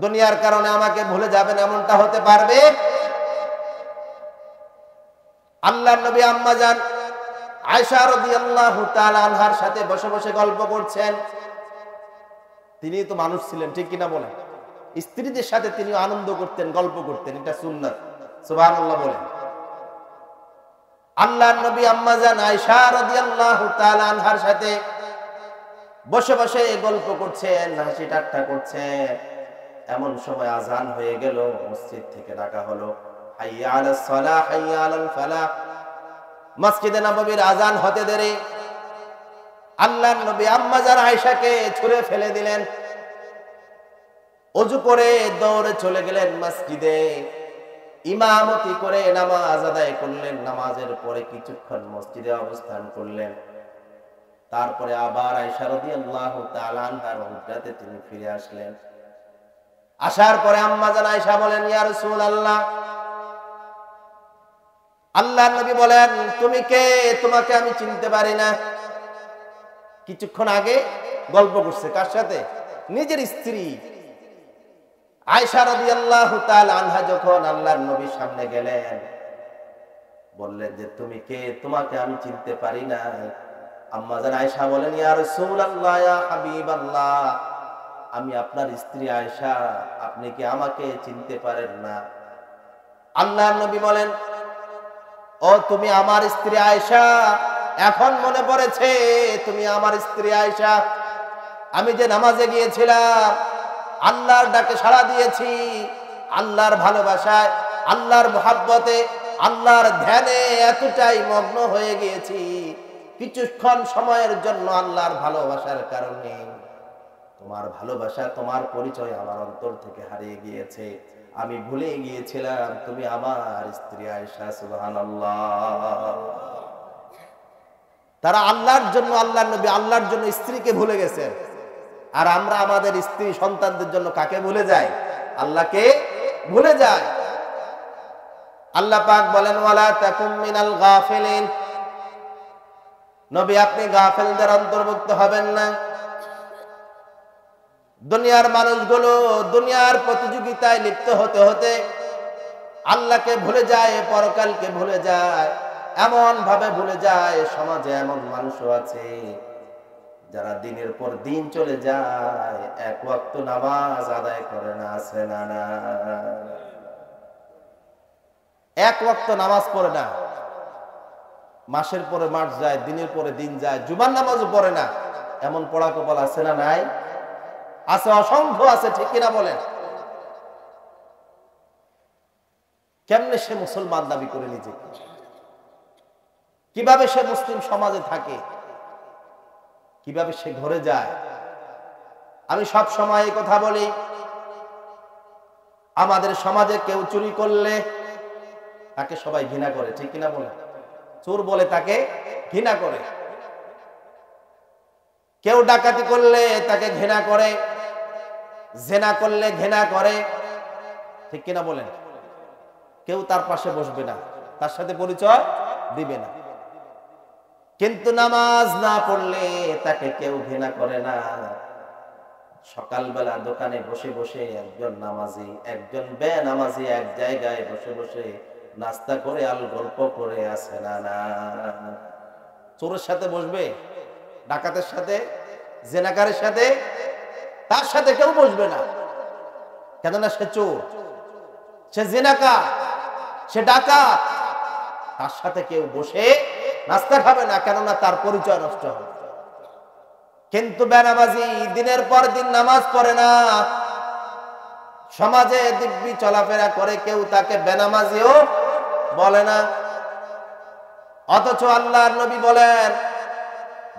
দুনিয়ার কারণে আমাকে ভুলে যাবেন, এমনটা হতে পারবে? আল্লাহর নবী আম্মা জান আয়েশা রাদিয়াল্লাহু তাআলা আনহার সাথে বসে বসে গল্প করছেন। তিনি তো মানুষ ছিলেন, ঠিক কিনা বলেন? স্ত্রীদের সাথে তিনি আনন্দ করতেন, গল্প করতেন, এটা সুন্নাত। সুবহানাল্লাহ বলেন। আল্লাহর নবী আম্মা জান আয়েশা রাদিয়াল্লাহু তাআলা আনহার সাথে বসে বসে গল্প করছেন, হাসি ঠাট্টা করছেন। এমন সময় আজান হয়ে গেল, মসজিদ থেকে ডাকা হলো, হাইয়া আলাস সালাহ হাইয়া আলাল ফালাহ। মসজিদে নববীর আজান হতে দেরি, আল্লাহর নবী আম্মা জান আয়েশাকে ছুঁড়ে ফেলে দিলেন, ওযু করে দৌড়ে চলে গেলেন মসজিদে, ইমামতি করে নামাজ আদায় করলেন। নামাজের পরে কিছুক্ষণ মসজিদে অবস্থান করলেন, তারপরে আবার আয়েশা রাদিয়াল্লাহু তাআলা আনহার হুজরাতে তিনি ফিরে আসলেন। আসার পরে আম্মা জান আয়েশা বলেন, ইয়া রাসূলুল্লাহ, আল্লাহর নবী বলেন, তুমি কে? তোমাকে আমি চিনতে পারি না। কিছুক্ষণ আগে গল্প করছে কার সাথে? নিজের স্ত্রী আয়েশা রাদিয়াল্লাহু তাআলা আনহা যখন আল্লাহর নবীর সামনে গেলেন, বললেন যে তুমি কে? তোমাকে আমি চিনতে পারি না। আম্মা জান আয়েশা বলেন, ইয়া রাসূলুল্লাহ, ইয়া হাবিবাল্লাহ, আমি আপনার স্ত্রী আয়েশা, আপনি কি আমাকে চিনতে পারেন না? আল্লাহর নবী বলেন, ও তুমি আমার স্ত্রী আয়েশা, এখন মনে পড়েছে তুমি আমার স্ত্রী আয়েশা। আমি যে নামাজে গিয়েছিলাম, আল্লাহর ডাকে সাড়া দিয়েছি, আল্লাহর ভালোবাসায়, আল্লাহর মুহাব্বতে, আল্লাহর ধ্যানে এতটাই মগ্ন হয়ে গিয়েছি, কিছুক্ষণ সময়ের জন্য আল্লাহর ভালোবাসার কারণে তোমার ভালোবাসা, তোমার পরিচয় আমার অন্তর থেকে হারিয়ে গিয়েছে। আমি ভুলে গিয়েছিলাম তুমি আমার স্ত্রী আয়েশা। সুবহানাল্লাহ। তারা আল্লাহর জন্য, আল্লাহর নবী আল্লাহর জন্য স্ত্রীকে ভুলে গেছে, আর আমরা আমাদের স্ত্রী সন্তানদের জন্য কাকে ভুলে যাই? আল্লাহকে ভুলে যাই। আল্লাহ পাক বলেন, ওয়ালা তাকুম মিনাল গাফিলিন, নবী আপনি গাফেলদের অন্তর্ভুক্ত হবেন না। দুনিয়ার মানুষগুলো দুনিয়ার প্রতিযোগিতায় লিপ্ত হতে হতে আল্লাহকে ভুলে যায়, পরকালকে ভুলে যায়, এমন ভাবে ভুলে যায়। সমাজে এমন মানুষও আছে যারা দিনের পর দিন চলে যায়, এক ওয়াক্ত নামাজ আদায় করে না, আছে না? না, এক ওয়াক্ত নামাজ পড়ে না, মাসের পরে মাস যায়, দিনের পরে দিন যায়, জুমার নামাজও পড়ে না, এমন পড়া কপাল আছে না? নাই? আছে, অসংখ্য আছে, ঠিক কিনা বলেন? কেমনে সে মুসলমান দাবি করে নিজেকে? কিভাবে সে মুসলিম সমাজে থাকে? কিভাবে সে ঘরে যায়? আমি সব সময় এই কথা বলি, আমাদের সমাজে কেউ চুরি করলে তাকে সবাই ঘৃণা করে, ঠিক কিনা বলেন? চোর বলে তাকে ঘৃণা করে। কেউ ডাকাতি করলে তাকে ঘৃণা করে, জেনা করলে ঘৃণা করে, ঠিক কিনা বলেন? কেউ তার পাশে বসবে না, তার সাথে পরিচয় দিবে না। কিন্তু নামাজ না পড়লে তাকে কেউ ঘৃণা করে না। সকালবেলা দোকানে বসে বসে একজন নামাজি, একজন বেনামাজি এক জায়গায় বসে বসে নাস্তা করে আল গল্প করে, আছে না? না, চোরের সাথে বসবে, ডাকাতের সাথে, জেনাকারের সাথে, তার সাথে কেউ বসবে না। কেননা সে চোর, সে জেনাকার, সে ডাকাত, তার সাথে কেউ বসে নাস্তা খাবে না, কেননা তার পরিচয় নষ্ট হবে। কিন্তু বেনামাজি দিনের পর দিন নামাজ পড়ে না, সমাজে দিব্যি চলাফেরা করে, কেউ তাকে বেনামাজিও বলে না। অথচ আল্লাহর নবী বলেন,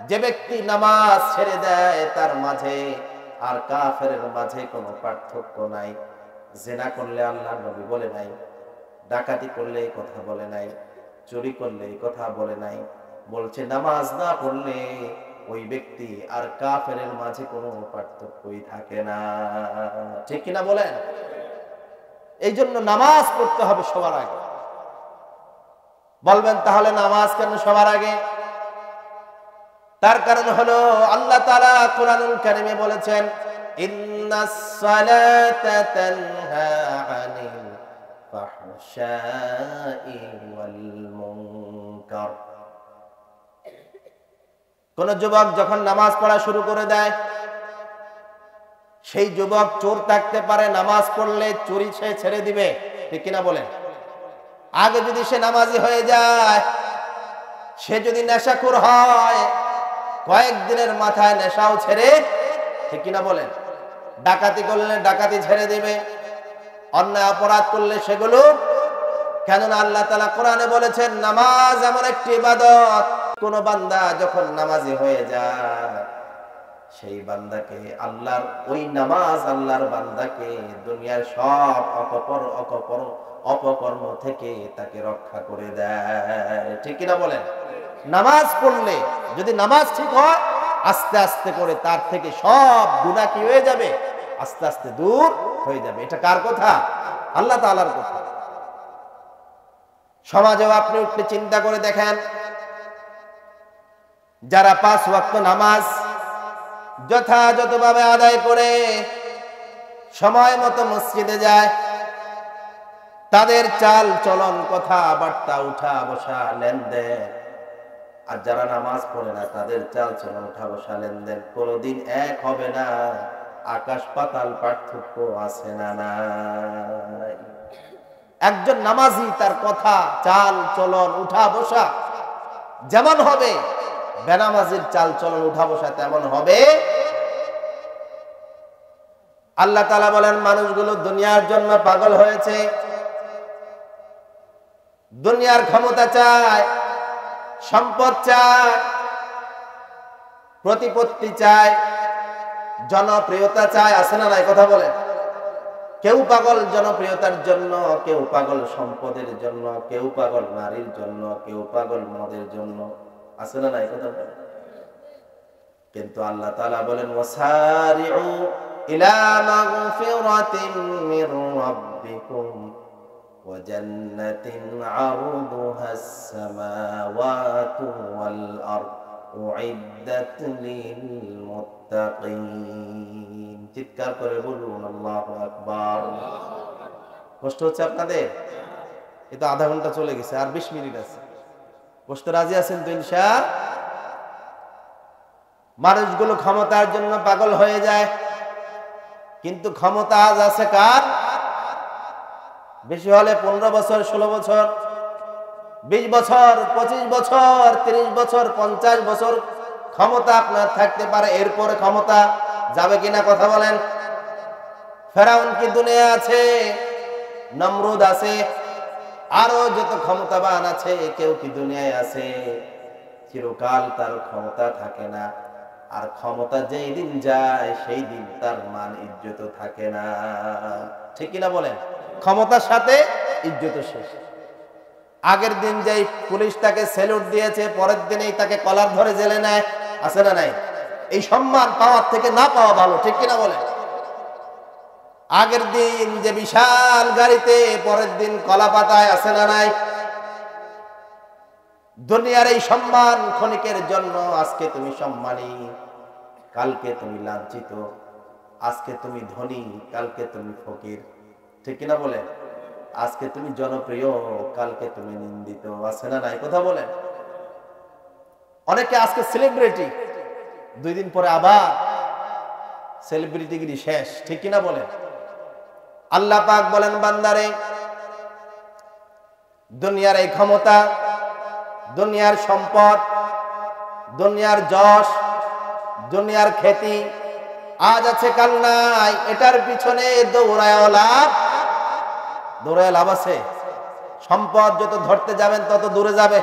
যে ব্যক্তি নামাজ ছেড়ে দেয় তার মাঝে আর কাফেরের মাঝে কোনো পার্থক্য নাই। জিনা করলে আল্লাহর নবী বলে নাই, ডাকাতি করলে এই কথা বলে নাই, চুরি করলে এই কথা বলে নাই, বলছে নামাজ না পড়লে ওই ব্যক্তি আর কাফেরের মাঝে কোনো পার্থক্যই থাকে না, ঠিক কিনা বলেন? এই জন্য নামাজ পড়তে হবে সবার আগে। বলবেন তাহলে নামাজ কেন সবার আগে? তার কারণ হলো আল্লাহ তাআলা কুরআনুল কারীমে বলেছেন, ইন্নাস সালাতা তানহা আনিল ফাহশাই ওয়াল মুনকার। কোন যুবক যখন নামাজ পড়া শুরু করে দেয়, সেই যুবক চোর থাকতে পারে, নামাজ পড়লে চুরি সে ছেড়ে দিবে, ঠিক কিনা বলেন? আগে যদি সে নামাজি হয়ে যায়, সে যদি নেশাখোর হয়, কয়েকদিনের মাথায় নেশাও ছেড়ে, ঠিক কিনা বলেন? ডাকাতি করলে ডাকাতি ছেড়ে দিবে, অন্যায় অপরাধ করলে সেগুলো। কেননা আল্লাহ তাআলা কোরআনে বলেছেন, নামাজ এমন একটি ইবাদত, কোন বান্দা যখন নামাজি হয়ে যায়, সেই বান্দাকে আল্লাহর ওই নামাজ আল্লাহর বান্দাকে দুনিয়ার সব অপকর্ম থেকে তাকে রক্ষা করে দেয়, ঠিক কিনা বলেন? নামাজ পড়লে যদি নামাজ ঠিক হয়, আস্তে আস্তে করে তার থেকে সব গুনাহ কি হয়ে যাবে? আস্তে আস্তে দূর হয়ে যাবে। এটা কার কথা? আল্লাহ তাআলার কথা। সমাজেও আপনি একটু চিন্তা করে দেখেন, যারা 5 ওয়াক্ত নামাজ যথাযথভাবে আদায় করে সময় মতো মসজিদে যায়, তাদের চাল চলন, কথাবার্তা, উঠা বসা, লেনদেন, আর যারা নামাজ পড়ে না তাদের চাল চলন, উঠা বসা, লেনদেন কোনোদিন এক হবে না। আকাশ পাতাল পার্থক্য, আছে না? নাই? একজন নামাজি তার কথা, চাল চলন, উঠা বসা যেমন হবে, বেনামাজির চাল চলন, উঠা বসা তেমন হবে। আল্লাহ তাআলা বলেন, মানুষগুলো দুনিয়ার জন্য পাগল হয়েছে, দুনিয়ার ক্ষমতা চায়, সম্পদ চায়, প্রতিপত্তি চায়, জনপ্রিয়তা চায়, আছে না? নাই? কথা বলেন। কেউ পাগল জনপ্রিয়তার জন্য, কেউ পাগল সম্পদের জন্য, কেউ পাগল নারীর জন্য, কেউ পাগল মদের জন্য, আছে না? নাই? কথা বলেন। কিন্তু আল্লাহ তাআলা বলেন, ওয়াসারিউ ইলা মাগফিরাতিন মির রাব্বিকুম ওয়া জান্নাতিন আরদুহাস সামাওয়াতু ওয়াল আরদ উইদ্দাত লিল মুত্তাকিন। চিৎকার করে বলুন আল্লাহু আকবার। কষ্ট হচ্ছে আপনাদের? এই তো আধা ঘন্টা চলে গেছে, আর 20 মিনিট আছে। বসতে রাজি আছেন তো ইনশাআল্লাহ? মানুষগুলো ক্ষমতার জন্য পাগল হয়ে যায়, কিন্তু ক্ষমতা আজ আছে কার? বেশি হলে 15 বছর, 16 বছর, 20 বছর, 25 বছর, 30 বছর, 50 বছর ক্ষমতা আপনার থাকতে পারে। এরপরে ক্ষমতা যাবে কিনা কথা বলেন? ফেরাউন কি দুনিয়া আছে? নমরুদ আছে, আরো যত ক্ষমতাবান আছে, কেউ কি দুনিয়ায় আছে? চিরকাল তার ক্ষমতা থাকে না। আর ক্ষমতা যেই দিন যায় সেই দিন তার মান ইজ্জত থাকে না। ঠিক কিনা বলেন? ক্ষমতার সাথে ইজ্জত শেষ। আগের দিন যেই পুলিশ তাকে স্যালুট দিয়েছে, পরের দিনেই তাকে কলার ধরে জেলে নেয়, আছে না নাই? এই সম্মান পাওয়ার থেকে না পাওয়া ভালো। ঠিক কিনা বলেন? আগের দিন যে বিশাল গাড়িতে, পরের দিন কলা পাতায়, আছে না নাই? দুনিয়ার এই সম্মান ক্ষণিকের জন্য। আজকে তুমি সম্মানী, কালকে তুমি লাঞ্ছিত। আজকে তুমি ধনী, কালকে তুমি ফকির। ঠিক কিনা বলেন? আজকে তুমি জনপ্রিয়, কালকে তুমি নিন্দিত, আছে না নাই? কথা বলেন। অনেকে আজকে সেলিব্রিটি, 2 দিন পরে আবার সেলিব্রিটিগিরি শেষ। ঠিক কিনা বলেন? আল্লাহ পাক বলেন, বান্দারে, দুনিয়ার এই ক্ষমতা, দুনিয়ার সম্পদ, দুনিয়ার যশ, দুনিয়ার খ্যাতি আজ আছে কাল নাই। এটার পিছনে দৌড়ায় লাভ আছে? সম্পদ যত ধরতে যাবেন তত দূরে যাবে।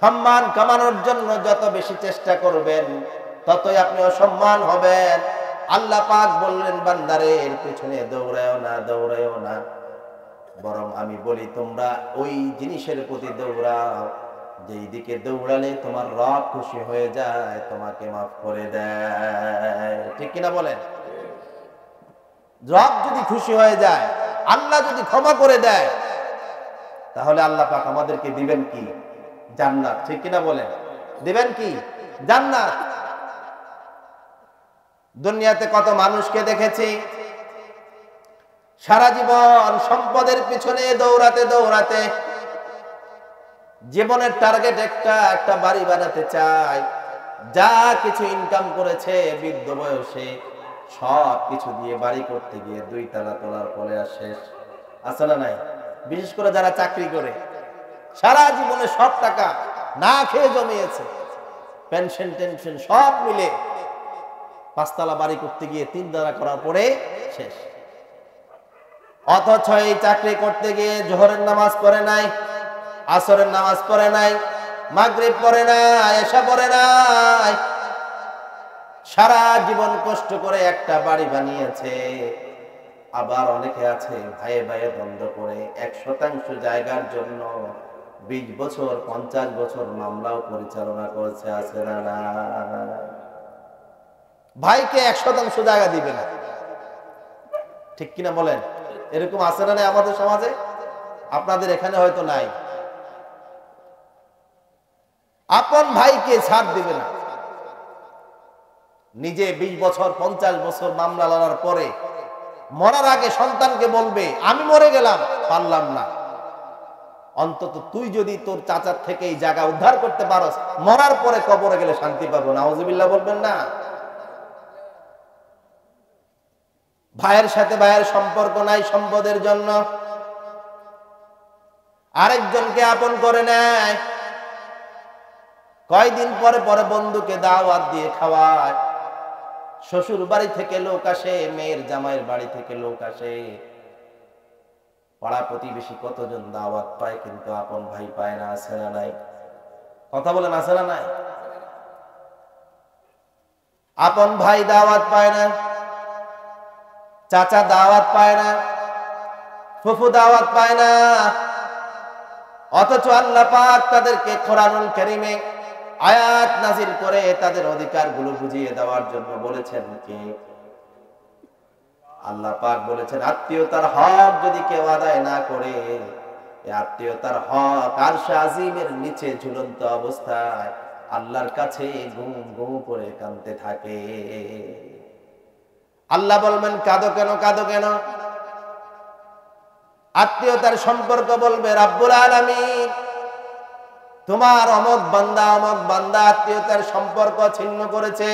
সম্মান কামানোর জন্য যত বেশি চেষ্টা করবেন ততই আপনি অসম্মান হবেন। আল্লাহ পাক বললেন, বান্দারে, এর পিছনে দৌড়ায়ও না, বরং আমি বলি তোমরা ওই জিনিসের প্রতি দৌড়াও যেই দিকে দৌড়ালে তোমার রব খুশি হয়ে যায়, তোমাকে মাফ করে দেয়। ঠিক কিনা বলেন? রব যদি খুশি হয়ে যায়, আল্লাহ যদি ক্ষমা করে দেয়, তাহলে আল্লাহ পাক আমাদেরকে দিবেন কি? জান্নাত। ঠিক কিনা বলেন? দিবেন কি? জান্নাত। দুনিয়াতে কত মানুষকে দেখেছি সারা জীবন সম্পদের পিছনে দৌড়াতে জীবনের টার্গেট একটা বাড়ি বানাতে চায়। যা কিছু ইনকাম করেছে বৃদ্ধ বয়সে সব কিছু দিয়ে বাড়ি করতে গিয়ে 2 তলা তোলার পরে আর শেষ, আছে না নাই? বিশেষ করে যারা চাকরি করে সারা জীবনে সব টাকা না খেয়ে জমিয়েছে, পেনশন টেনশন সব মিলে 5 তলা বাড়ি করতে গিয়ে 3 তলা করার পরে শেষ। অথচ এই চাকরি করতে গিয়ে জোহরের নামাজ পড়ে নাই, আসরের নামাজ পড়ে নাই, মাগরিব পড়ে নাই, এশা পড়ে নাই। সারা জীবন কষ্ট করে একটা বাড়ি বানিয়েছে। আবার অনেকে আছে ভাইয়ে দ্বন্দ্ব করে 1% জায়গার জন্য 20 বছর 50 বছর মামলাও পরিচালনা করেছে, আছে না না? ভাইকে 1% জায়গা দিবে না। ঠিক কিনা বলেন? এরকম আছে না নাই আমাদের সমাজে? আপনাদের এখানে হয়তো নাই। আপন ভাইকে ছাড় দিবে না। নিজে 20 বছর 50 বছর মামলা লড়ার পরে মরার আগে সন্তানকে বলবে, আমি মরে গেলাম, পারলাম না, অন্তত তুই যদি তোর চাচার থেকে এই জায়গা উদ্ধার করতে পারস, মরার পরে কবরে গেলে শান্তি পাবো। নাউজুবিল্লাহ বলবেন না? ভাইয়ের সাথে ভাইয়ের সম্পর্ক নাই সম্পদের জন্য, আরেকজনকে আপন করে নেয়। কয়দিন পরে পরে বন্ধুকে দাওয়াত দিয়ে খাওয়ায়। শ্বশুর বাড়ি থেকে লোক আসে, মেয়ের জামাইয়ের বাড়ি থেকে লোক আসে, পাড়া প্রতিবেশী কতজন দাওয়াত পায়, কিন্তু আপন ভাই পায় না, আছে না নাই? কথা বলেন, আছে না নাই? আপন ভাই দাওয়াত পায় না, চাচা দাওয়াত পায় না, ফুফু দাওয়াত পায় না। অথচ আল্লাহ পাক তাদেরকে কোরআনুল কারীমে আয়াত নাযিল করে তাদের অধিকারগুলো বুঝিয়ে দেওয়ার জন্য বলেছেন কি? আল্লাহ পাক বলেছেন, আত্মীয়তার হক যদি কেউ আদায় না করে, এই আত্মীয়তার হক আরশে আজিমের নিচে ঝুলন্ত অবস্থায় আল্লাহর কাছে গুম গুম করে কাঁদতে থাকে। আল্লাহ বলবেন, কাঁদো কেন? আত্মীয়তার সম্পর্ক বলবে রাব্বুল আলামিন তোমার অমুক বান্দা আত্মীয়তার সম্পর্ক ছিন্ন করেছে।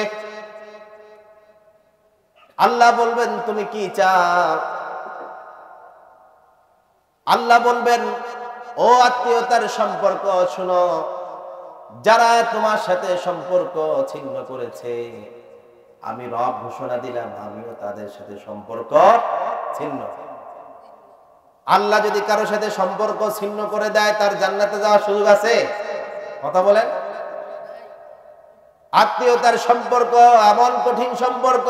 আল্লাহ বলবেন তুমি কি চাও? আল্লাহ বলবেন ও আত্মীয়তার সম্পর্ক শুনো, যারা তোমার সাথে সম্পর্ক ছিন্ন করেছে আমি রব ঘোষণা দিলাম আমিও তাদের সাথে সম্পর্ক ছিন্ন। আল্লাহ যদি কারো সাথে সম্পর্ক ছিন্ন করে দেয় তার জান্নাতে যাওয়ার সুযোগ আছে? কথা বলেন। আত্মীয়তার সম্পর্ক এমন কঠিন সম্পর্ক,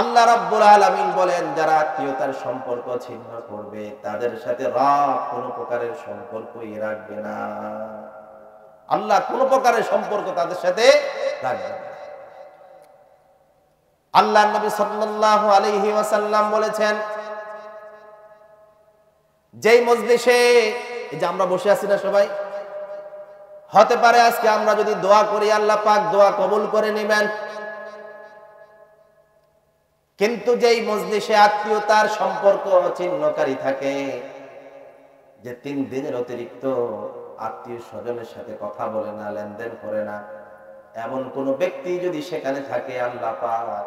আল্লাহ রাব্বুল আলামিন বলেন যারা আত্মীয়তার সম্পর্ক ছিন্ন করবে তাদের সাথে রব কোনো প্রকারের সম্পর্কই রাখবে না। আল্লাহ কোনো প্রকারের সম্পর্ক তাদের সাথে রাখবে না। আল্লাহ নবী সাল্লাল্লাহু আলাইহি ওয়াসাল্লাম বলেছেন যেই মজলিসে এই যে আমরা বসে আছি না সবাই, হতে পারে আজকে আমরা যদি দোয়া করি আল্লাহ পাক দোয়া কবুল করে নেবেন, কিন্তু যেই মজলিসে আত্মীয়তার সম্পর্ক ছিন্নকারী থাকে, যে 3 দিনের অতিরিক্ত আত্মীয় স্বজনের সাথে কথা বলে না, লেনদেন করে না, এমন কোন ব্যক্তি যদি সেখানে থাকে আল্লাহ পাক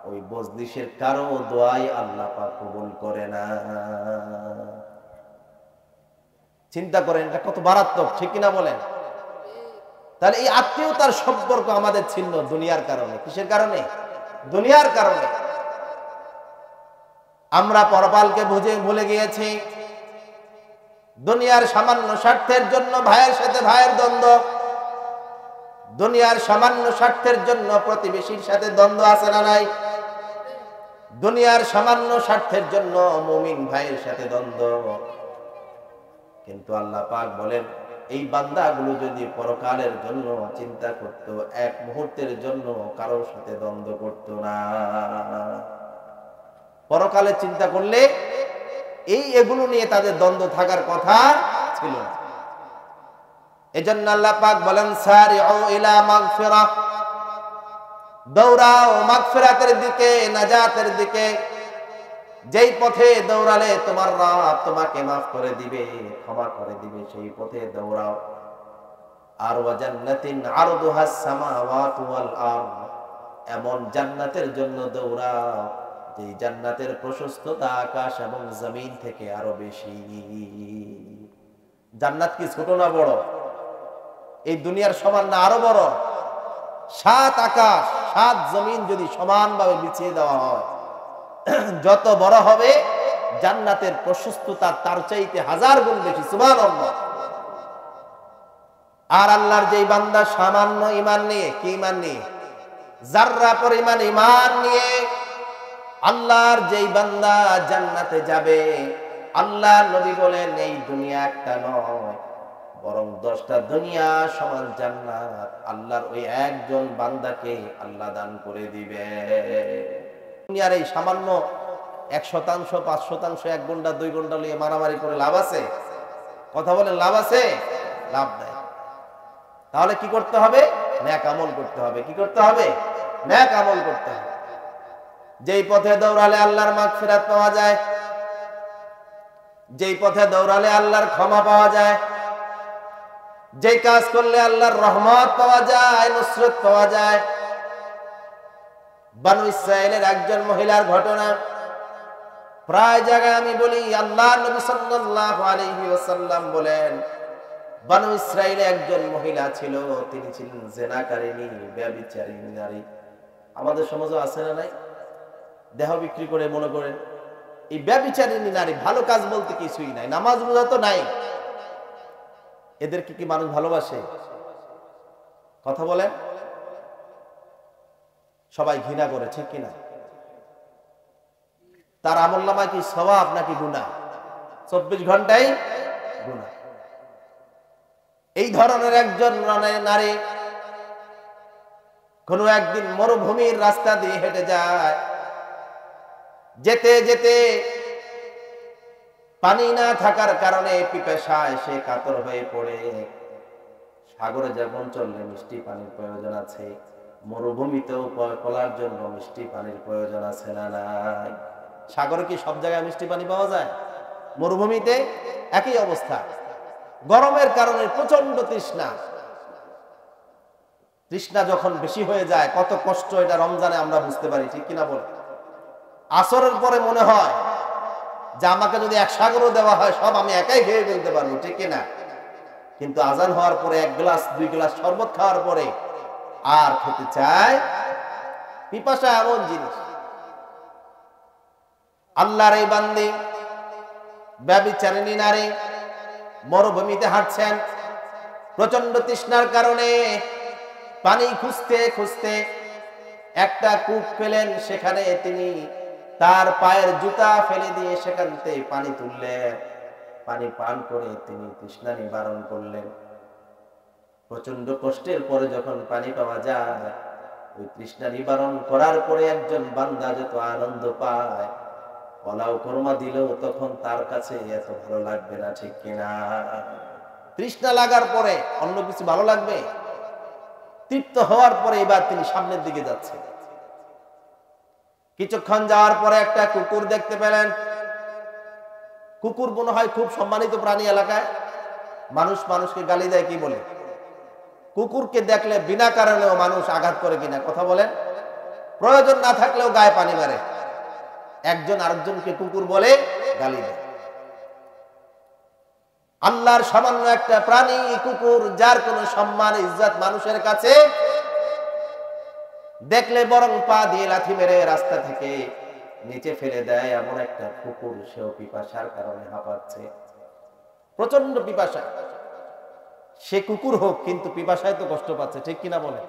ওই মজলিসের কারো দোয়াই আল্লাহ পাক কবুল করে না। চিন্তা করেন এটা কত মারাত্মক, ঠিক কিনা বলেন? তাহলে এই আত্মীয়তার সম্পর্ক আমাদের ছিন্ন দুনিয়ার কারণে। কিসের কারণে? দুনিয়ার কারণে। আমরা পরকালকে ভুলে গিয়েছি। দুনিয়ার সামান্য স্বার্থের জন্য ভাইয়ের সাথে ভাইয়ের দ্বন্দ্ব, দুনিয়ার সামান্য স্বার্থের জন্য প্রতিবেশীর সাথে দ্বন্দ্ব আছে না নাই? দুনিয়ার সামান্য স্বার্থের জন্য মুমিন ভাইয়ের সাথে দ্বন্দ্ব। কিন্তু আল্লাহ পাক বলেন এই বান্দাগুলো যদি পরকালের জন্য চিন্তা করত, এক মুহূর্তের জন্য কারোর সাথে দ্বন্দ্ব করত না। পরকালে চিন্তা করলে এগুলো নিয়ে তাদের দ্বন্দ্ব থাকার কথা ছিল না। এজন্য আল্লাহ পাক বলেন সারিউ ইলা মাগফিরাহ, দৌড়াও মাগফিরাতের দিকে, নাজাতের দিকে। যেই পথে দৌড়ালে তোমার রব তোমাকে মাফ করে দিবে, ক্ষমা করে দিবে, সেই পথে দৌড়াও। আর ওয়া জান্নাতিন আরদুহাস সামাওয়াতু ওয়াল আরদ, এমন জান্নাতের জন্য দৌড়াও যে জান্নাতের প্রশস্ততা আকাশ এবং জমিন থেকে আরো বেশি। জান্নাত কি ছোট না বড়? এই দুনিয়ার সমান না আরো বড়? 7 আকাশ 7 জমিন যদি সমানভাবে বিছিয়ে দেওয়া হয়, যত বড় হবে জান্নাতের প্রশস্ততা তার চাইতে 1000 গুণ বেশি। সুবহানাল্লাহ। আর আল্লাহর যেই বান্দা সামান্য ঈমান নিয়ে, কি ঈমান নিয়ে? যাররা পরিমাণ ঈমান নিয়ে আল্লাহর যেই বান্দা জান্নাতে যাবে, আল্লাহ নবী বলেন এই দুনিয়া একটা নয় বরং 10টা দুনিয়া সমান জান্নাত আল্লাহর ওই একজন বান্দাকে আল্লাহ দান করে দিবে। দুনিয়ার এই সামান্য 1% 5%, 1 ঘন্টা 2 ঘন্টা নিয়ে মারামারি করে লাভ আছে? কথা বলেন লাভ আছে? লাভ নাই। তাহলে কি করতে হবে? নেক আমল করতে হবে। কি করতে হবে? নেক আমল করতে হবে। যেই পথে দৌড়ালে আল্লাহর মাগফিরাত পাওয়া যায়, যেই পথে দৌড়ালে আল্লাহর ক্ষমা পাওয়া যায়, যেই কাজ করলে আল্লাহর রহমত পাওয়া যায়, নুসরত পাওয়া যায়। বনু ইসরাইলের একজন মহিলার ঘটনা প্রায় জায়গায় আমি বলি। আল্লাহর নবী সাল্লাল্লাহু আলাইহি ওয়াসাল্লাম বলেন বনু ইসরাইলে একজন মহিলা ছিল, তিনি ছিলেন জিনাকারিনী, ব্যভিচারিণী নারী। আমাদের সমাজে আছে না নাই? দেহ বিক্রি করে মনে করেন এই ব্যভিচারিণী নারী, ভালো কাজ বলতে কিছুই নাই, নামাজ রোজা তো নাই। এদেরকে কি মানুষ ভালোবাসে? কথা বলেন। সবাই ঘৃণা করে, ঠিক কিনা? তার আমলনামায় কি সওয়াব নাকি গুনাহ? 24 ঘন্টায় গুনাহ। এই ধরনের একজন নারী কোন একদিন মরুভূমির রাস্তা দিয়ে হেঁটে যায়। যেতে যেতে পানি না থাকার কারণে পিপাসায় সে কাতর হয়ে পড়ে। সাগরে যেমন চললে মিষ্টি পানির প্রয়োজন আছে, মরুভূমিতেও চলার জন্য মিষ্টি পানির প্রয়োজন আছে না নাই? সাগরে কি সব জায়গায় মিষ্টি পানি পাওয়া যায়? মরুভূমিতে একই অবস্থা। গরমের কারণে প্রচন্ড তৃষ্ণা। তৃষ্ণা যখন বেশি হয়ে যায় কত কষ্ট এটা রমজানে আমরা বুঝতে পারি, ঠিক কিনা বল? আসরের পরে মনে হয় যে আমাকে যদি এক সাগরও দেওয়া হয় সব আমি একাই খেয়ে ফেলতে পারবো, ঠিক কিনা? কিন্তু আজান হওয়ার পরে 1 গ্লাস 2 গ্লাস শরবত খাওয়ার পরে আর খেতে চায়। পিপাসা এমন জিনিস। আল্লাহর এই বান্দি ব্যভিচারিণী নারী মরুভূমিতে হাঁটছেন, প্রচন্ড তৃষ্ণার কারণে পানি খুঁজতে খুঁজতে একটা কূপ পেলেন। সেখানে তিনি তার পায়ের জুতা ফেলে দিয়ে সেখান থেকে পানি তুললেন। পানি পান করে তিনি তৃষ্ণা নিবারণ করলেন। প্রচন্ড কষ্টের পরে যখন পানি পাওয়া যায়, ওই তৃষ্ণা নিবারণ করার পরে একজন বান্দা যত আনন্দ পায়, পোলাও কোরমা দিলেও তখন তার কাছে এত ভালো লাগবে না, ঠিক কিনা? তৃষ্ণা লাগার পরে অন্য কিছু ভালো লাগবে? তৃপ্ত হওয়ার পরে এবার তিনি সামনের দিকে যাচ্ছেন। কিছুক্ষণ যাওয়ার পরে একটা কুকুর দেখতে পেলেন। কুকুর মনে হয় খুব সম্মানিত প্রাণী এলাকায়। মানুষ মানুষকে গালি দেয়, কি বলে? কুকুরকে দেখলে বিনা কারণেও মানুষ আঘাত করে কিনা, কথা বলেন? প্রয়োজন না থাকলেও গায়ে পানি মারে। একজন আরেকজনকে কুকুর বলে, গালি দেয়। আল্লাহর সামান্য একটা প্রাণী কুকুর, যার কোনো সম্মান ইজ্জত মানুষের কাছে দেখলে বরং পা দিয়ে লাথি মেরে রাস্তা থেকে নিচে ফেলে দেয়, এমন একটা কুকুর সেও পিপাসার কারণে হাঁপাচ্ছে, প্রচন্ড পিপাসা। সে কুকুর হোক, কিন্তু পিপাসায় তো কষ্ট পাচ্ছে, ঠিক কিনা বলে?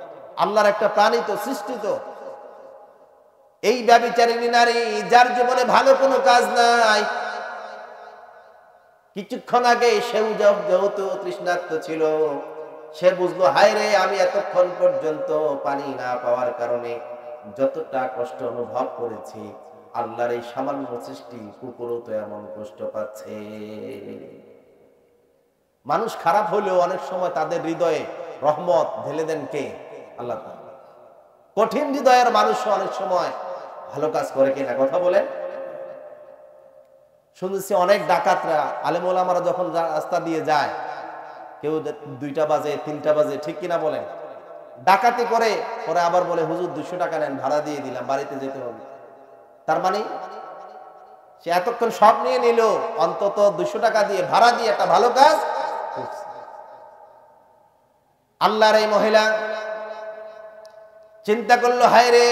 আল্লাহর একটা প্রাণী তো, সৃষ্টি তো। এই ব্যভিচারিণী নারী, যার জীবনে ভালো কোনো কাজ নাই, কিছুক্ষণ আগে সেও যেহেতু তৃষ্ণার্ত ছিল, সে বুঝলো, হায় রে, আমি এতক্ষণ পর্যন্ত পানি না পাওয়ার কারণে যতটা কষ্ট অনুভব করেছি, আল্লাহর এই সামান্য সৃষ্টি কুকুরও তো এমন কষ্ট পাচ্ছে। মানুষ খারাপ হলেও অনেক সময় তাদের হৃদয়ে রহমত ঢেলে দেন কে? আল্লাহ তাআলা। কঠিন হৃদয়ের মানুষ অনেক সময় ভালো কাজ করে কিনা, কথা বলেন? শুনেছি অনেক ডাকাতরা, আলেম ওলামারা যখন রাস্তা দিয়ে যায়, কেউ 2টা বাজে 3টা বাজে, ঠিক কিনা বলেন, ডাকাতি করে পরে আবার বলে, হুজুর 200 টাকা নেন, ভাড়া দিয়ে দিলাম, বাড়িতে যেতে হবে। তার মানে সে এতক্ষণ সব নিয়ে নিল, অন্তত 200 টাকা দিয়ে ভাড়া দিয়ে একটা ভালো কাজ করছে। আল্লাহর এই মহিলা চিন্তা করলো, হায় রে,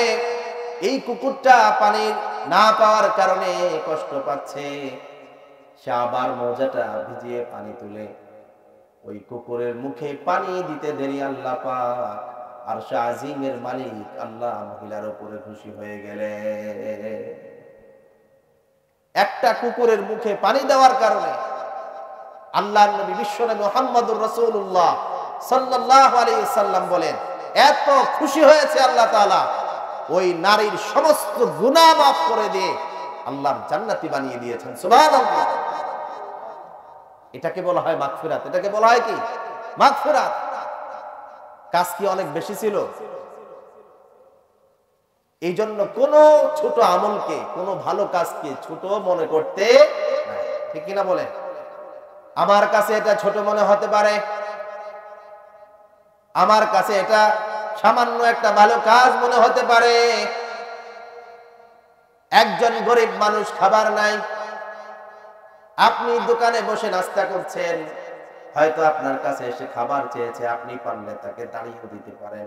এই কুকুরটা পানি না পাওয়ার কারণে কষ্ট পাচ্ছে। সে আবার মোজাটা ভিজিয়ে পানি তুলে ওই কুকুরের মুখে পানি দিতে দেরি আল্লাহ পাক আরশ আজিমের মালিক আল্লাহ মহিলার উপরে খুশি হয়ে গেলে। একটা কুকুরের মুখে পানি দেওয়ার কারণে আল্লাহর নবী বিশ্বনবী মুহাম্মদুর রাসূলুল্লাহ সাল্লাল্লাহু আলাইহি ওয়াসাল্লাম বলেন, এত খুশি হয়েছে আল্লাহ তাআলা, ওই নারীর সমস্ত গুনাহ মাফ করে দিয়ে আল্লাহর জান্নাতি বানিয়ে দিয়েছেন। সুবহানাল্লাহ। এটাকে বলা হয় মাগফিরাত। এটাকে বলা হয় কি? মাগফিরাত। কাজ কি অনেক বেশি ছিল? এই জন্য কোন ছোট আমলকে, কোন ভালো কাজকে ছোট মনে করতে নাই, ঠিক কিনা বলেন? আমার কাছে এটা ছোট মনে হতে পারে, আমার কাছে এটা সামান্য একটা ভালো কাজ মনে হতে পারে। একজন গরিব মানুষ খাবার নাই, আপনি দোকানে বসে নাস্তা করছেন, হয়তো আপনার কাছে এসে খাবার চেয়েছে, আপনি পারলে তাকে দাঁড়িয়ে দিতে পারেন।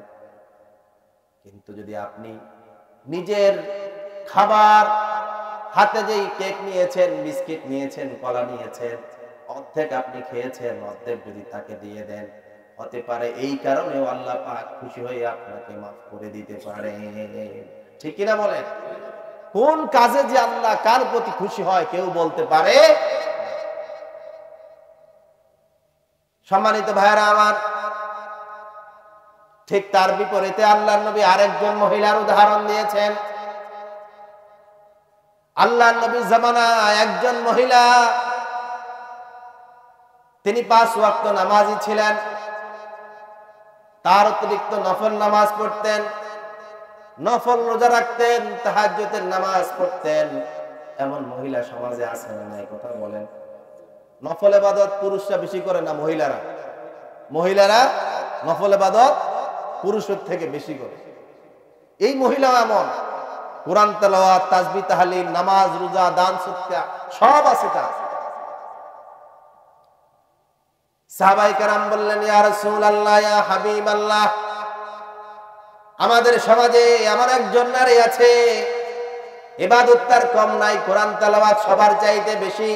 কিন্তু যদি আপনি নিজের খাবার হাতে যেই কেক নিয়েছেন, বিস্কিট নিয়েছেন, কলা নিয়েছেন, অর্ধেক আপনি খেয়েছেন, অর্ধেক যদি তাকে দিয়ে দেন, হতে পারে এই কারণেও আল্লাহ পাক খুশি হয়ে আপনাকে মাফ করে দিতে পারে, ঠিক কিনা বলেন? কোন কাজে যে আল্লাহ কার প্রতি খুশি হয় কেউ বলতে পারে। সম্মানিত ভাইরা আমার, ঠিক তার বিপরীতে আল্লাহর নবী আরেকজন মহিলার উদাহরণ দিয়েছেন। আল্লাহর নবীর জামানায় একজন মহিলা, তিনি 5 ওয়াক্ত নামাজি ছিলেন, তার অতিরিক্ত নফল নামাজ পড়তেন, নফল রোজা রাখতেন, তাহাজ্জুদের নামাজ পড়তেন, এমন মহিলা সমাজে আছে না নাই? কথা বলেন। নফল ইবাদত পুরুষরা বেশি করে না মহিলারা? মহিলারা নফল ইবাদত পুরুষের থেকে বেশি করে। এই মহিলাও এমন, কোরআন তেলাওয়াত, তাসবিহ, তাহলিল, নামাজ, রোজা, দান, সদকা সব আছে তার। সাহাবায়ে কেরাম বললেন, ইয়া রাসূলুল্লাহ, ইয়া হাবিবাল্লাহ, আমাদের সমাজে এমন একজন নারী আছে, ইবাদত তার কম নাই, কোরআন তেলাওয়াত সবার চাইতে বেশি,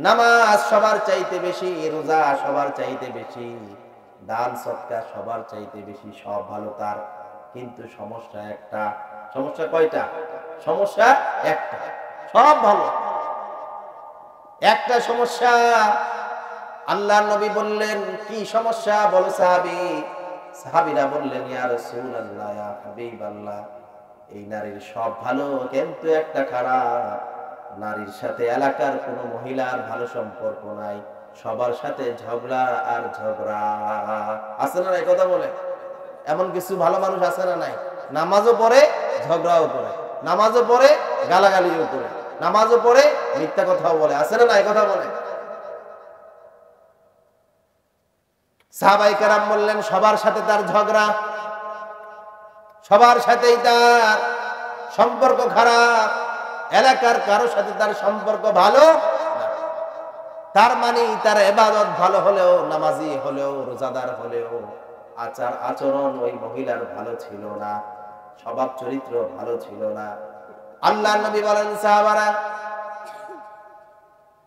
নামাজ সবার চাইতে বেশি, রোজা সবার চাইতে বেশি, দান সদকা সবার চাইতে বেশি, সব ভালো তার। কিন্তু সমস্যা একটা। সমস্যা কয়টা? সমস্যা একটা। সব ভালো, একটা সমস্যা। আল্লাহর নবী বললেন, কি সমস্যা বলো সাহাবী? সাহাবীরা বললেন, ইয়া রাসূলুল্লাহ, ইয়া হাবিবাল্লাহ, এই নারীর সব ভালো কিন্তু একটা খারাপ। নারীর সাথে এলাকার কোনো মহিলার ভালো সম্পর্ক নাই, সবার সাথে ঝগড়া আর ঝগড়া। আছে না নাই? কথা বলে। এমন কিছু ভালো মানুষ আছে না নাই? নামাজও পড়ে, ঝগড়াও করে, নামাজও পড়ে, গালাগালিও করে, নামাজও পড়ে, মিথ্যা কথাও বলে। আছে না নাই? কথা বলে। সাহাবায়ে কেরাম বললেন, সবার সাথে তার ঝগড়া, সবার সাথেই তার সম্পর্ক খারাপ, এলাকার কারোর সাথে তার সম্পর্ক ভালো না। তার মানে তার ইবাদত ভালো হলেও, নামাজি হলেও, রোজাদার হলেও আচার আচরণ ওই মহিলার ভালো ছিল না, স্বভাব চরিত্র ভালো ছিল না। আল্লাহর নবী বলেন, সাহাবারা,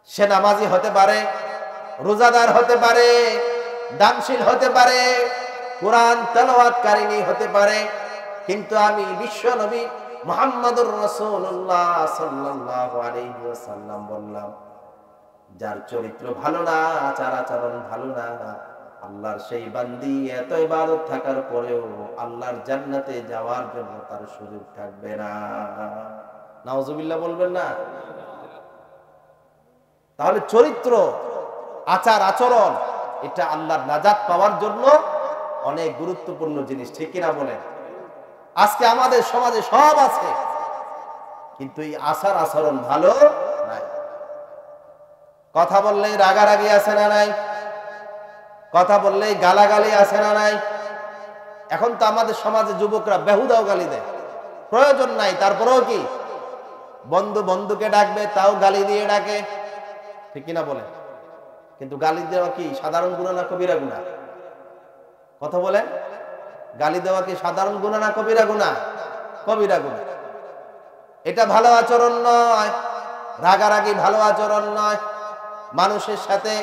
সে নামাজি হতে পারে, রোজাদার হতে পারে, দানশীল হতে পারে, কোরআন তেলাওয়াতকারিনী হতে পারে, কিন্তু আমি বিশ্ব নবী মুহাম্মদুর রাসূলুল্লাহ সাল্লাল্লাহু আলাইহি ওয়াসাল্লাম বললাম, যার চরিত্র ভালো না, আচার আচরণ ভালো না, আল্লাহর সেই বান্দি এত ইবাদত থাকার পরেও আল্লাহর জান্নাতে যাওয়ার জন্য তার সুযোগ থাকবে না। নাউজুবিল্লাহ বলবেন না? তাহলে চরিত্র, আচার আচরণ এটা আল্লাহর নাজাত পাওয়ার জন্য অনেক গুরুত্বপূর্ণ জিনিস, ঠিক কিনা বলেন? আজকে আমাদের সমাজে সব আছে, কিন্তু এই আচার আচরণ ভালো নাই। কথা বললেই রাগারাগি আছে না নাই? কথা বললেই গালাগালি আছে না নাই? এখন তো আমাদের সমাজে যুবকরা বেহুদাও গালি দেয়, প্রয়োজন নাই, তারপরেও কি বন্ধু বন্ধুকে ডাকবে, তাও গালি দিয়ে ডাকে, ঠিক কিনা বলে? কিন্তু গালি দেওয়া কি সাধারণ গুনাহ না কবিরা গুনাহ? কথা বলেন। গালি দেওয়া কি সাধারণ গুনাহ না কবিরা গুনাহ? কবিরা গুনাহ। এটা ভালো আচরণ নয়, রাগারাগি ভালো আচরণ নয়, মানুষের সাথে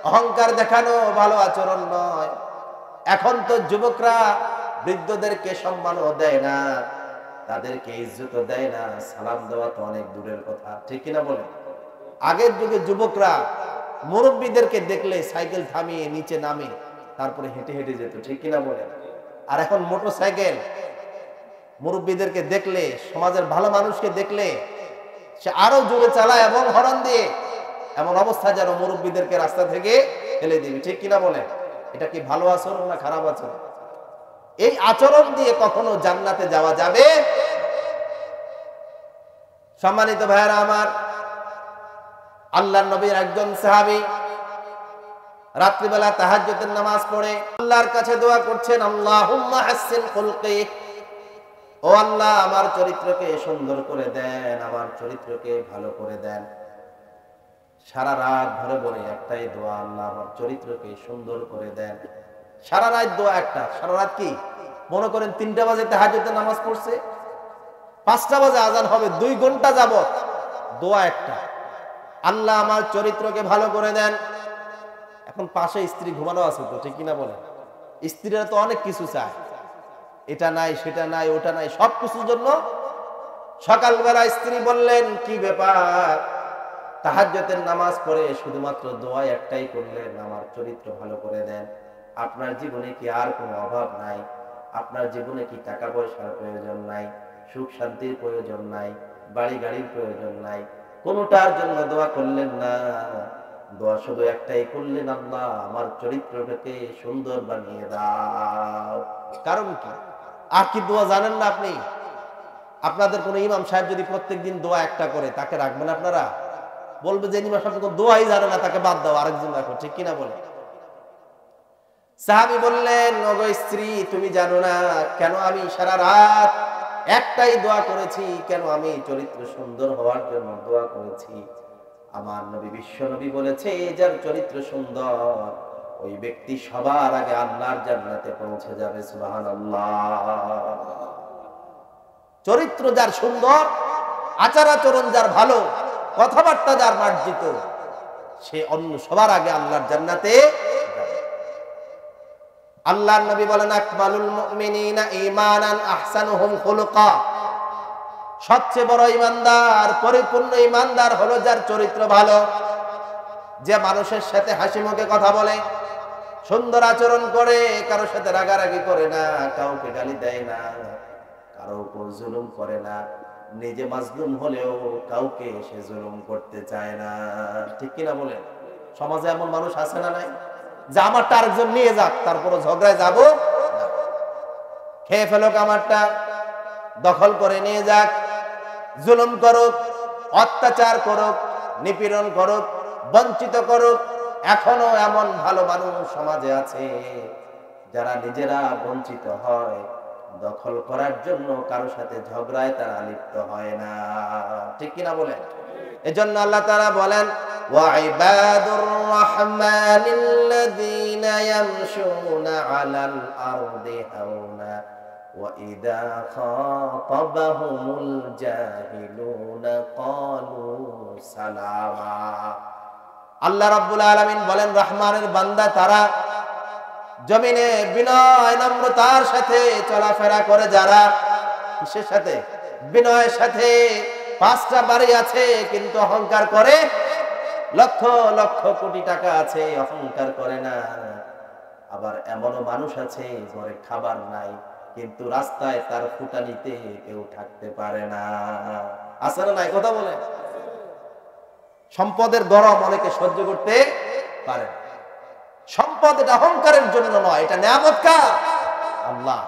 অহংকার দেখানো ভালো আচরণ নয়। এখন তো যুবকরা বৃদ্ধদেরকে সম্মানও দেয় না, তাদেরকে ইজ্জত দেয় না, সালাম দেওয়া তো অনেক দূরের কথা, ঠিক কিনা বলে? আগের যুগে যুবকরা মুরব্বীদেরকে দেখলে সাইকেল থামিয়ে নিচে নামে, তারপরে হেঁটে হেঁটে যেত, ঠিক কিনা বলে? আর এখন মোটরসাইকেল, মুরব্বীদেরকে দেখলে, সমাজের ভালো মানুষকে দেখলে সে আরো জোরে চালায় এবং হরন দিয়ে, এমন অবস্থা যেন মুরব্বীদেরকে রাস্তা থেকে ফেলে দিবে, ঠিক কিনা বলে? এটা কি ভালো আচরণ না খারাপ আচরণ? এই আচরণ দিয়ে কখনো জান্নাতে যাওয়া যাবে? সম্মানিত ভাইয়েরা আমার, আল্লাহর নবীর একজন সাহাবী রাত্রিবেলা তাহাজ্জুদের নামাজ পড়ে আল্লাহর কাছে দোয়া করছেন, আল্লাহুম্মা হাসসিন খুলকি, ও আল্লাহ আমার চরিত্রকে সুন্দর করে দেন, আমার চরিত্রকে ভালো করে দেন। সারা রাত ভরে ভরে একটাই দোয়া, আল্লাহ আমার চরিত্রকে সুন্দর করে দেন। সারা রাত দোয়া একটা। সারা রাত কি মনে করেন 3টা বাজে তাহাজ্জুদের নামাজ পড়ছে, 5টা বাজে আজান হবে, 2 ঘন্টা যাবত দোয়া একটা, আল্লাহ আমার চরিত্রকে ভালো করে দেন। এখন পাশে স্ত্রী ঘুমানো আছে তো, ঠিক কিনা বলে? স্ত্রীরা তো অনেক কিছু চায়, এটা নাই, সেটা নাই, ওটা নাই, সব কিছুর জন্য সকালবেলা স্ত্রী বললেন, কি ব্যাপার, তাহাজ্জুদের নামাজ পড়ে শুধুমাত্র দোয়া একটাই করলেন, আমার চরিত্র ভালো করে দেন। আপনার জীবনে কি আর কোনো অভাব নাই? আপনার জীবনে কি টাকা পয়সার প্রয়োজন নাই? সুখ শান্তির প্রয়োজন নাই? বাড়ি গাড়ির প্রয়োজন নাই? কোনোটার জন্য দোয়া করলেন না, দোয়া শুধু একটাই করলেন, আল্লাহ আমার চরিত্রটাকে সুন্দর বানিয়ে দাও। কারণ কি? আর কি দোয়া জানেন না আপনি? আপনাদের কোন ইমাম সাহেব যদি প্রত্যেকদিন দোয়া একটা করে, তাকে রাখবেন আপনারা? বলবে যে ইমাম সাহেব কোন দোয়াই জানে না, তাকে বাদ দাও, আরেকজন রাখো। ঠিক কিনা বলে? সাহাবী বললেন, ওগো স্ত্রী, তুমি জানো না কেন আমি সারা রাত একটাই দোয়া করেছি? কেন আমি চরিত্র সুন্দর হওয়ার জন্য দোয়া করেছি? আমার নবী, বিশ্ব নবী বলেছে, যার চরিত্র সুন্দর ওই ব্যক্তি সবার আগে আল্লাহর জান্নাতে পৌঁছে যাবে। সুবহানাল্লাহ। চরিত্র যার সুন্দর, আচার আচরণ যার ভালো, কথাবার্তা যার মার্জিত, সে অন্য সবার আগে আল্লাহর জান্নাতে যাবে। আল্লাহর নবী বলেন, আকমালুল মুমিনিনা ঈমানান আহসানুহুম খুলুকা। সবচেয়ে বড় ঈমানদার, পরিপূর্ণ ঈমানদার হলো যার চরিত্র ভালো, যে মানুষের সাথে হাসি মুখে কথা বলে, সুন্দর আচরণ করে, কারোর সাথে রাগারাগি করে না, কাউকে গালি দেয় না, কারো উপর জুলুম করে না, নিজে মাজলুম হলেও কাউকে সে জুলুম করতে চায় না। ঠিক কিনা বলেন? সমাজে এমন মানুষ আছে না নাই, যে আমারটা আরেকজন নিয়ে যাক, তারপরও ঝগড়ায় যাব না, খেয়ে ফেলুক আমারটা, দখল করে নিয়ে যাক, জুলুম করুক, অত্যাচার করুক, নিপীড়ন করুক, বঞ্চিত করুক। এখনো এমন ভালো মানুষ সমাজে আছে যারা নিজেরা বঞ্চিত হয়, দখল করার জন্য কারো সাথে ঝগড়ায় তারা লিপ্ত হয় না। ঠিক কিনা বলেন? এজন্য আল্লাহ তাআলা বলেন, ওয়া ইবাদুর রাহমানিল্লাযীনা ইয়ামশুনা আলাল আরদি হাওনা ওয়া ইযা খাতাবাহুমুল জাহিলুনা ক্বালু সালামা। আল্লাহ রাব্বুল আলামিন বলেন, রহমানের বান্দা তারা জমিনে বিনয় নম্রতার সাথে চলাফেরা করে যারা। কিসের সাথে? বিনয়ের সাথে। 5টা বাড়ি আছে কিন্তু অহংকার করে, লক্ষ লক্ষ কোটি টাকা আছে, অহংকার করে না। আবার এমনও মানুষ আছে ঘরে খাবার নাই কিন্তু রাস্তায় তার ফুটানিতে কেউ থাকতে পারে না। আছে না নাই? কথা বলে। সম্পদের গরম অনেকে সহ্য করতে পারে না। সম্পদ এটা অহংকারের জন্য নয়, এটা নিয়ামত কার? আল্লাহ।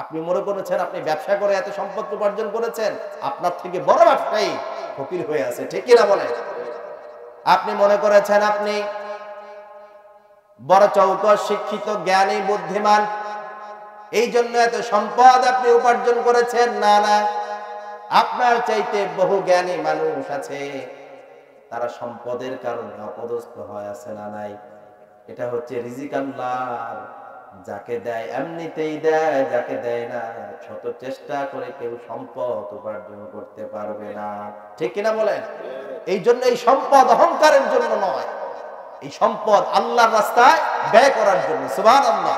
আপনি মনে করেছেন আপনি ব্যবসা করে এত সম্পদ উপার্জন করেছেন, আপনার থেকে বড় ব্যবসায়ী ফকির হয়ে আছে। ঠিক কিনা বলে? আপনি মনে করেছেন আপনি বড় চৌকস, শিক্ষিত, জ্ঞানী, বুদ্ধিমান, এই জন্য এত সম্পদ আপনি উপার্জন করেছেন। না না, আপনার চাইতে বহু জ্ঞানী মানুষ আছে, তারা সম্পদের কারণে অপদস্থ হয়, আছে না নাই? এটা হচ্ছে রিজিক আল্লাহর, যাকে দেয় এমনিতেই দেয়, যাকে দেয় না শত চেষ্টা করে কেউ সম্পদ উপার্জন করতে পারবে না। ঠিক কিনা বলেন? এই জন্য এই সম্পদ অহংকারের জন্য নয়, এই সম্পদ আল্লাহর রাস্তায় ব্যয় করার জন্য। সুবহানাল্লাহ।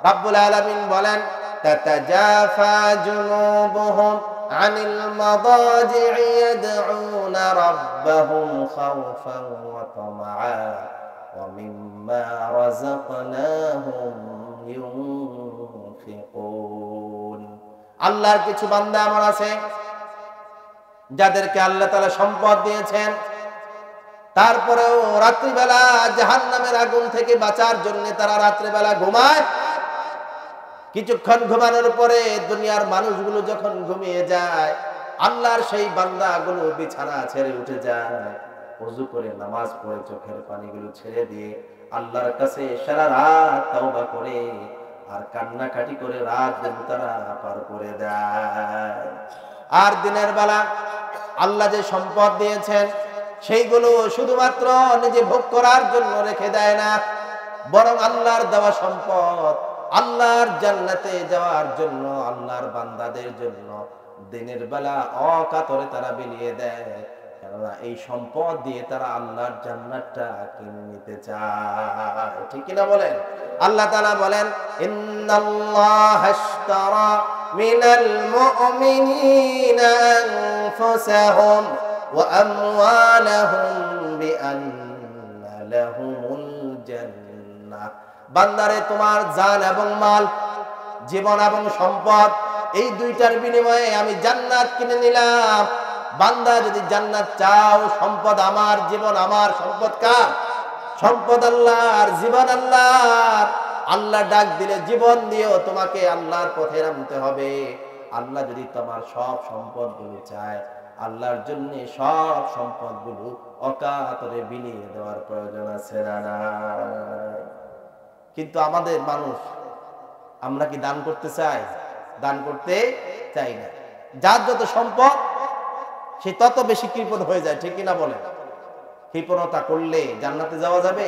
রাব্বুল আলামিন বলেন, তাতাজাফা জুনুবুহুম আনিল মাদাজি'i ইয়াদউনা রাব্বাহুম খাওফান ওয়া তামাআ ওয়া মিম্মা রাযাকনাহুম ইউনফিকুন। আল্লাহর কিছু বান্দা আমার আছে যাদেরকে আল্লাহ তাআলা সম্পদ দিয়েছেন, তারপরেও রাত্রিবেলা জাহান্নামের আগুন থেকে বাঁচার জন্য তারা রাত্রিবেলা ঘুমায়। কিছুক্ষণ ঘুমানোর পরে দুনিয়ার মানুষগুলো যখন ঘুমিয়ে যায়, আল্লাহর সেই বান্দাগুলো বিছানা ছেড়ে উঠে যায়, ওযু করে নামাজ পড়ে চোখের পানিগুলো ছেড়ে দিয়ে আল্লাহর কাছে সারা রাত তওবা করে আর কান্নাকাটি করে রাত দিন তারা পার করে দেয়। আর দিনের বেলা আল্লাহ যে সম্পদ দিয়েছেন সেইগুলো শুধুমাত্র নিজে ভোগ করার জন্য রেখে দেয় না, বরং আল্লাহর দেওয়া সম্পদ আল্লাহর জান্নাতে যাওয়ার জন্য, আল্লাহর বান্দাদের জন্য দিনের বেলা অকাতরে তারা বিলিয়ে দেয়। কেননা এই সম্পদ দিয়ে তারা আল্লাহর জান্নাতটা কিনে নিতে চায়। ঠিক কিনা বলেন? আল্লাহ তাআলা বলেন, ইন্নাল্লাহা আশতারা মিনাল মুমিনিনা আনফুসাহুম ওয়া আমওয়ালাহুম বিআন্না লাহুমুল জান্নাহ। বান্দারে, তোমার জান এবং মাল, জীবন এবং সম্পদ, এই দুইটার বিনিময়ে আমি জান্নাত কিনে নিলাম। বান্দা যদি জান্নাত চাও, সম্পদ আমার, জীবন আমার। সম্পদ কার? সম্পদ আল্লাহর, জীবন আল্লাহর। আল্লাহ ডাক দিলে জীবন দিয়েও তোমাকে আল্লাহর পথে নামতে হবে। আল্লাহ যদি তোমার সব সম্পদগুলো চায়, আল্লাহর জন্য সব সম্পদগুলো অকাতরে বিলিয়ে দেওয়ার প্রয়োজন আছে না? কিন্তু আমাদের মানুষ, আমরা কি দান করতে চাই? দান করতে চাই না। যার যত সম্পদ সে তত বেশি কৃপণ হয়ে যায়, ঠিক কিনা বলেন? কৃপণতা করলে জান্নাতে যাওয়া যাবে?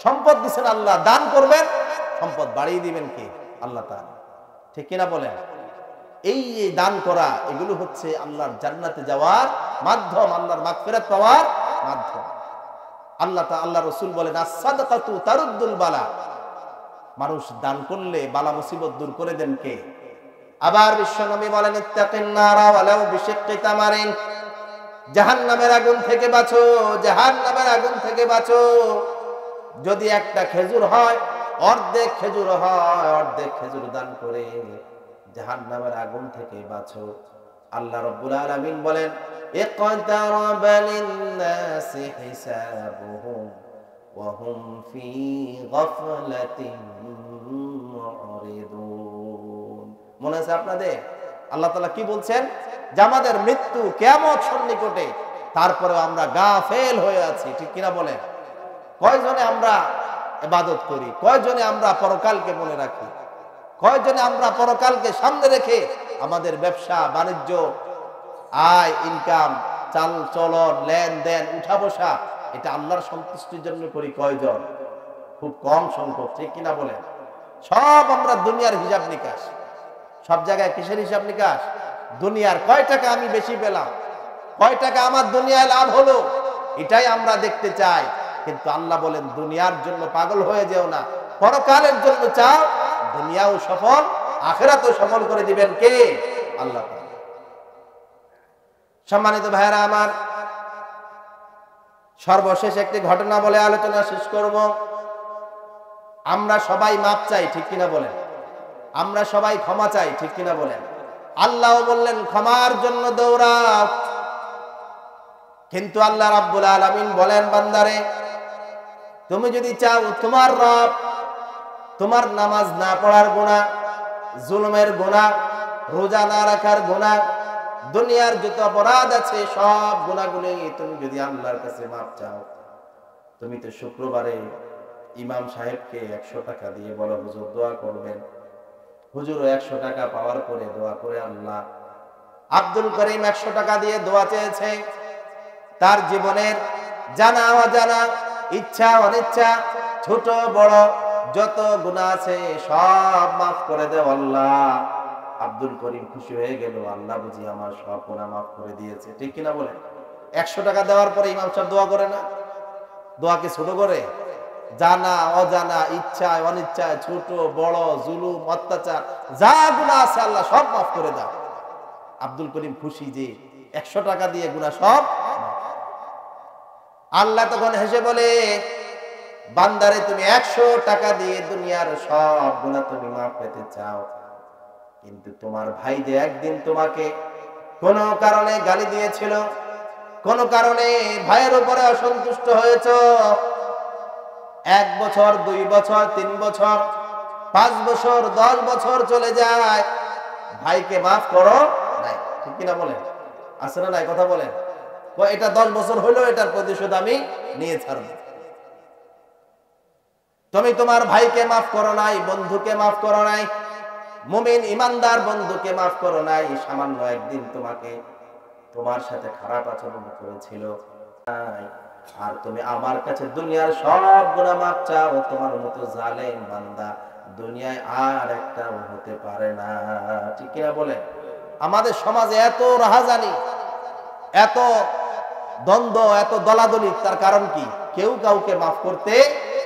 সম্পদ দিচ্ছেন আল্লাহ, দান করবেন, সম্পদ বাড়িয়ে দিবেন কে? আল্লাহ তাআলা, ঠিক কিনা বলেন? এই দান করা, এগুলো হচ্ছে আল্লাহর জান্নাতে যাওয়ার মাধ্যম, আল্লাহর মাগফিরাত পাওয়ার মাধ্যম। আল্লাহ রাসূল বলেন, আস-সাদাকাতু তারুদ্দুল বালা। মানুষ দান করলে বালা মুসিবত দূর করে দেন কে? আবার বিশ্বনবী বলেন, ইত্তাকিন নারা ওয়ালাউ বিশিক্কি তামারিন। জাহান্নামের আগুন থেকে বাঁচো, জাহান্নামের আগুন থেকে বাঁচো। যদি একটা খেজুর হয়, অর্ধেক খেজুর হয়, অর্ধেক খেজুর দান করে জাহান্নামের আগুন থেকে বাঁচো। আল্লাহ রাব্বুল আলামিন বলেন, ইকতারাবা লিন-নাসি হিসাবুহুম ওয়া হুম ফি গাফলাতিন মুরিদুন। মনে আছে আপনাদের? আল্লাহ তাআলা কি বলছেন? যে আমাদের মৃত্যু, কিয়ামত সন্নিকটে, তারপরেও আমরা গাফেল হয়ে আছি, ঠিক কিনা বলেন? কয়জনে আমরা ইবাদত করি? কয়জনে আমরা পরকালকে মনে রাখি? কয়জনে আমরা পরকালকে সামনে রেখে আমাদের ব্যবসা বাণিজ্য, আয় ইনকাম, চাল চলন, লেনদেন, উঠা বসা, এটা আল্লাহর সন্তুষ্টির জন্য করি কয়জন? খুব কম সংখ্যক, ঠিক কিনা বলেন? সব আমরা দুনিয়ার হিসাব নিকাশ। সব জায়গায় কিসের হিসাব নিকাশ? দুনিয়ার কয় টাকা আমি বেশি পেলাম, কয় টাকা আমার দুনিয়ায় লাভ হলো, এটাই আমরা দেখতে চাই। কিন্তু আল্লাহ বলেন, দুনিয়ার জন্য পাগল হয়ে যেও না, পরকালের জন্য চাও। দুনিয়াও সফল, আখিরাতও সফল করে দিবেন কে? আল্লাহ তাআলা। সম্মানিত ভাইরা আমার, সর্বশেষ একটি ঘটনা বলে আলোচনা শেষ করব। আমরা সবাই মাপ চাই, ঠিক কিনা বলেন? আমরা সবাই ক্ষমা চাই, ঠিক কিনা বলেন? আল্লাহ বললেন, ক্ষমার জন্য দৌড়াও। কিন্তু আল্লাহ রাব্বুল আলামিন বলেন, বান্দারে, তুমি যদি চাও তোমার রব তোমার নামাজ না পড়ার গুনাহ, জুলুমের গুনাহ, রোজা না রাখার গুনাহ, দুনিয়ার যত অপরাধ আছে সব গুনাহগুলো তুমি যদি আল্লাহর কাছে মাপ চাও, তুমি তো শুক্রবারে ইমাম সাহেবকে 100 টাকা দিয়ে বলো, হুজুর দোয়া করবেন। হুজুরও 100 টাকা পাওয়ার পরে দোয়া করে, আল্লাহ, আব্দুল করিম 100 টাকা দিয়ে দোয়া চেয়েছে, তার জীবনের জানা অজানা, ইচ্ছা অনিচ্ছা, ছোট বড় যত গুনাহ আছে সব মাফ করে দেও আল্লাহ। আব্দুল করিম খুশি হয়ে গেল, আল্লাহ বুঝি আমার সব গুনাহ মাফ করে দিয়েছে, ঠিক কিনা বলেন? 100 টাকা দেওয়ার পরে ইমাম সাহেব দোয়া করে না? দোয়াকে ছোট করে? জানা অজানা, ইচ্ছা অনিচ্ছা, ছোট বড়, জুলুম অত্যাচার যা গুনাহ আছে আল্লাহ সব মাফ করে দাও। আব্দুল করিম খুশি যে 100 টাকা দিয়ে গুনাহ সব। আল্লাহ তখন হেসে বলে, বান্দারে, তুমি 100 টাকা দিয়ে দুনিয়ার সব গুনাহ তুমি মাফ পেতে চাও, কিন্তু তোমার ভাই যে একদিন তোমাকে কোনো কারণে গালি দিয়েছিল, কোনো কারণে ভাইয়ের উপরে অসন্তুষ্ট হয়েছ, 1 বছর 2 বছর 3 বছর 5 বছর 10 বছর চলে যায়, ভাইকে মাফ করো নাই, ঠিক কিনা বলেন? আছে না নাই? কথা বলেন। এটা 10 বছর হলো, এটার প্রতিশোধ আমি নিয়ে ছাড়ব। তুমি তোমার ভাইকে মাফ করো নাই, বন্ধুকে মাফ করো নাই, মুমিন ইমানদার বন্ধুকে মাফ করো নাই, সামান্য একদিন তোমাকে তোমার সাথে খারাপ আচরণ করেছিল, আর তুমি আমার কাছে দুনিয়ার সব গুনাহ মাফ চাও। তোমার মতো জালেম বান্দা দুনিয়ায় আর একটাও হতে পারে না, ঠিক কিনা বলে? আমাদের সমাজে এত রাহাজানি, এত দ্বন্দ্ব, এত দলাদলি, তার কারণ কি? কেউ কাউকে মাফ করতে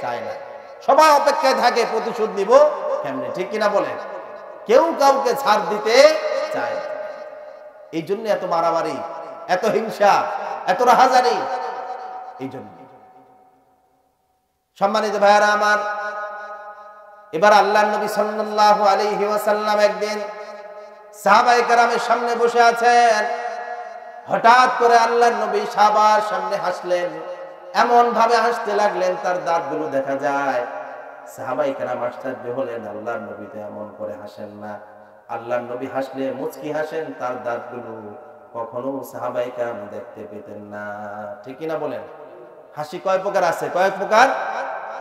চায় না, সবাই অপেক্ষায় থাকে প্রতিশোধ নিব কেমনে, ঠিক কিনা বলেন? কেউ কাউকে ছাড় দিতে চায় না। এই জন্য এত মারামারি, এত হিংসা, এত রাহাজানি। এই জন্য সম্মানিত ভাইয়ারা আমার, এবার আল্লাহর নবী সাল্লাল্লাহু আলাইহি ওয়াসাল্লাম একদিন সাহাবায়ে কেরামের সামনে বসে আছেন। হঠাৎ করে আল্লাহর নবী সাহাবার সামনে হাসলেন, এমন ভাবে হাসতে লাগলেন তার দাঁতগুলো দেখা যায়। সাহাবায়ে কেরাম আশ্চর্য হলেন, আল্লাহর নবী তো এমন করে হাসেন না। আল্লাহর নবী হাসলে মুচকি হাসেন, তার দাঁতগুলো কখনো সাহাবায়ে কেরাম দেখতে পেতেন না। ঠিক কি না বলেন? হাসি কয় প্রকার আছে? কয় প্রকার?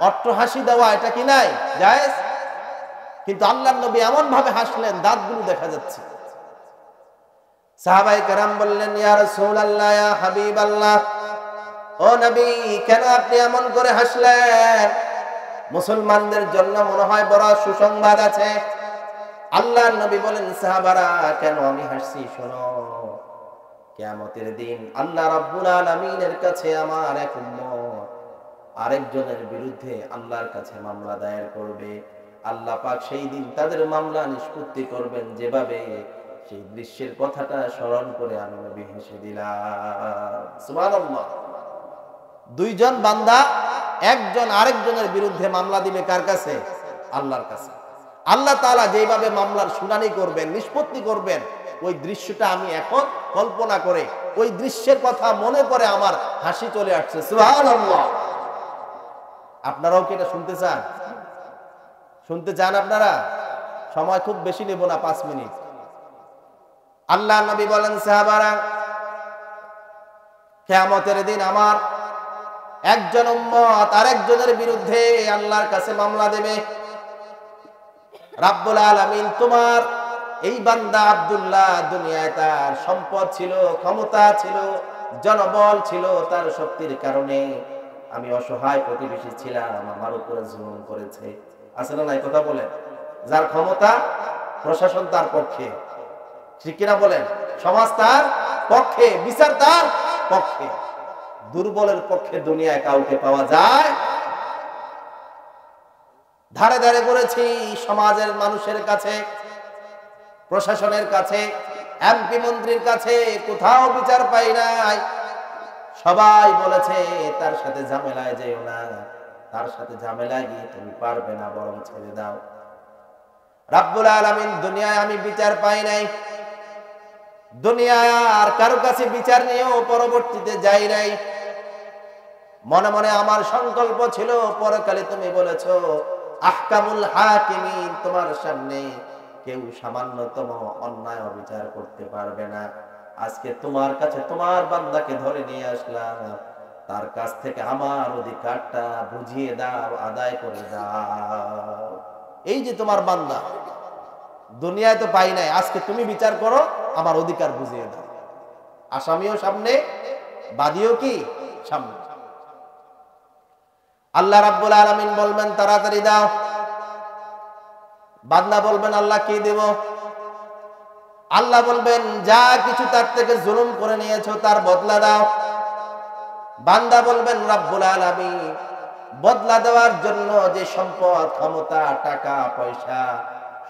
অট্ট হাসি দেওয়া, এটা কি নাই জায়েজ? কিন্তু আল্লাহর নবী এমন ভাবে হাসলেন দাঁতগুলো দেখা যাচ্ছে। সাহাবায়ে কেরাম বললেন, ইয়া রাসূলুল্লাহ, ইয়া হাবিবাল্লাহ, ও নবী, কেন আপনি এমন করে হাসলেন? মুসলমানদের জন্য মনে হয় বড় সুসংবাদ আছে। আল্লাহর নবী বলেন, সাহাবারা, কেন আমি হাসছি শোনো। কিয়ামতের দিন আল্লাহ রাব্বুল আলামিনের কাছে আমার এক উম্মত আরেকজনের বিরুদ্ধে আল্লাহর কাছে মামলা দায়ের করবে। আল্লাহ পাক সেই দিন তাদের মামলা নিষ্পত্তি করবেন যেভাবে, সেই দৃশ্যের কথাটা স্মরণ করে আমি নবী হেসে দিলাম। সুবহানাল্লাহ। দুইজন বান্দা একজন আরেকজনের বিরুদ্ধে মামলা দিবে কার কাছে? আল্লাহর কাছে। আল্লাহ তাআলা যেভাবে মামলার শুনানি করবেন, নিষ্পত্তি করবেন, ওই দৃশ্যটা আমি এখন কল্পনা করে ওই দৃশ্যের কথা মনে করে আমার হাসি চলে আসছে। সুবহানাল্লাহ। আপনারাও কি এটা শুনতে চান? শুনতে চান আপনারা? সময় খুব বেশি নেব না, 5 মিনিট। আল্লাহ নবী বলেন, সাহাবারা, কিয়ামতের দিন আমার একজন উম্মত আরেকজনের বিরুদ্ধে আল্লাহর কাছে মামলা দেবে। রাব্বুল আলামিন, তোমার এই বান্দা আব্দুল্লাহ দুনিয়ায় তার সম্পদ ছিল, ক্ষমতা ছিল, জনবল ছিল, তার শক্তির কারণে আমি অসহায় প্রতিবেশী ছিলাম, আমার উপরে জুলুম করেছে। আসলে না, কথা বলেন, যার ক্ষমতা, প্রশাসন তার পক্ষে, ঠিক কিনা বলেন, সমাজ তার পক্ষে, বিচার তার পক্ষে, দুর্বলের পক্ষে দুনিয়ায় কাউকে পাওয়া যায়? ধারে ধারে করেছি সমাজের মানুষের কাছে, প্রশাসনের কাছে, এমপি মন্ত্রীর কাছে, কোথাও বিচার পাই নাই। সবাই বলেছে তার সাথে ঝামেলায় যেও না, তার সাথে ঝামেলায় গিয়ে তুমি পারবে না, বরং ছেড়ে দাও। রাব্বুল আলামিন, দুনিয়ায় আমি বিচার পাই নাই, দুনিয়ায় আর কারো কাছে বিচার নিয়েও পরবর্তীতে যাই নাই। মনে মনে আমার সংকল্প ছিল, পরকালে তুমি বলেছো আহকামুল হাকিমিন, তোমার সামনে কেউ সামান্যতম অন্যায় অবিচার করতে পারবে না। আজকে তোমার কাছে তোমার বান্দাকে ধরে নিয়ে আসলাম, তার কাছ থেকে আমার অধিকারটা বুঝিয়ে দাও, আদায় করে দাও। এই যে তোমার বান্দা, দুনিয়ায় তো পাই নাই, আজকে তুমি বিচার করো, আমার অধিকার বুঝিয়ে দাও। আসামিও সামনে, বাদীও কি সামনে। আল্লাহ রাব্বুল আলামিন বলবেন, তাড়াতাড়ি দাও। বান্দা বলবেন, আল্লাহ কি দেব? আল্লাহ বলবেন, যা কিছু তার থেকে জুলুম করে নিয়েছো তার বদলা দাও। বান্দা বলবেন, রাব্বুল আলামিন, বদলা দেওয়ার জন্য যে সম্পদ, ক্ষমতা, টাকা পয়সা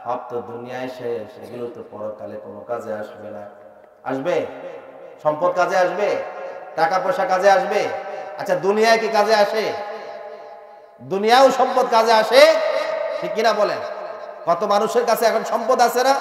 সব তো দুনিয়ায় শেষ, এগুলো তো পরকালে কোনো কাজে আসবে না। আসবে? সম্পদ কাজে আসবে? টাকা পয়সা কাজে আসবে? আচ্ছা, দুনিয়ায় কি কাজে আসে? দুনিয়াও সম্পদ কাজে আসে, ঠিক কিনা বলেন? কত মানুষের কাছে এখন সম্পদ আছে না?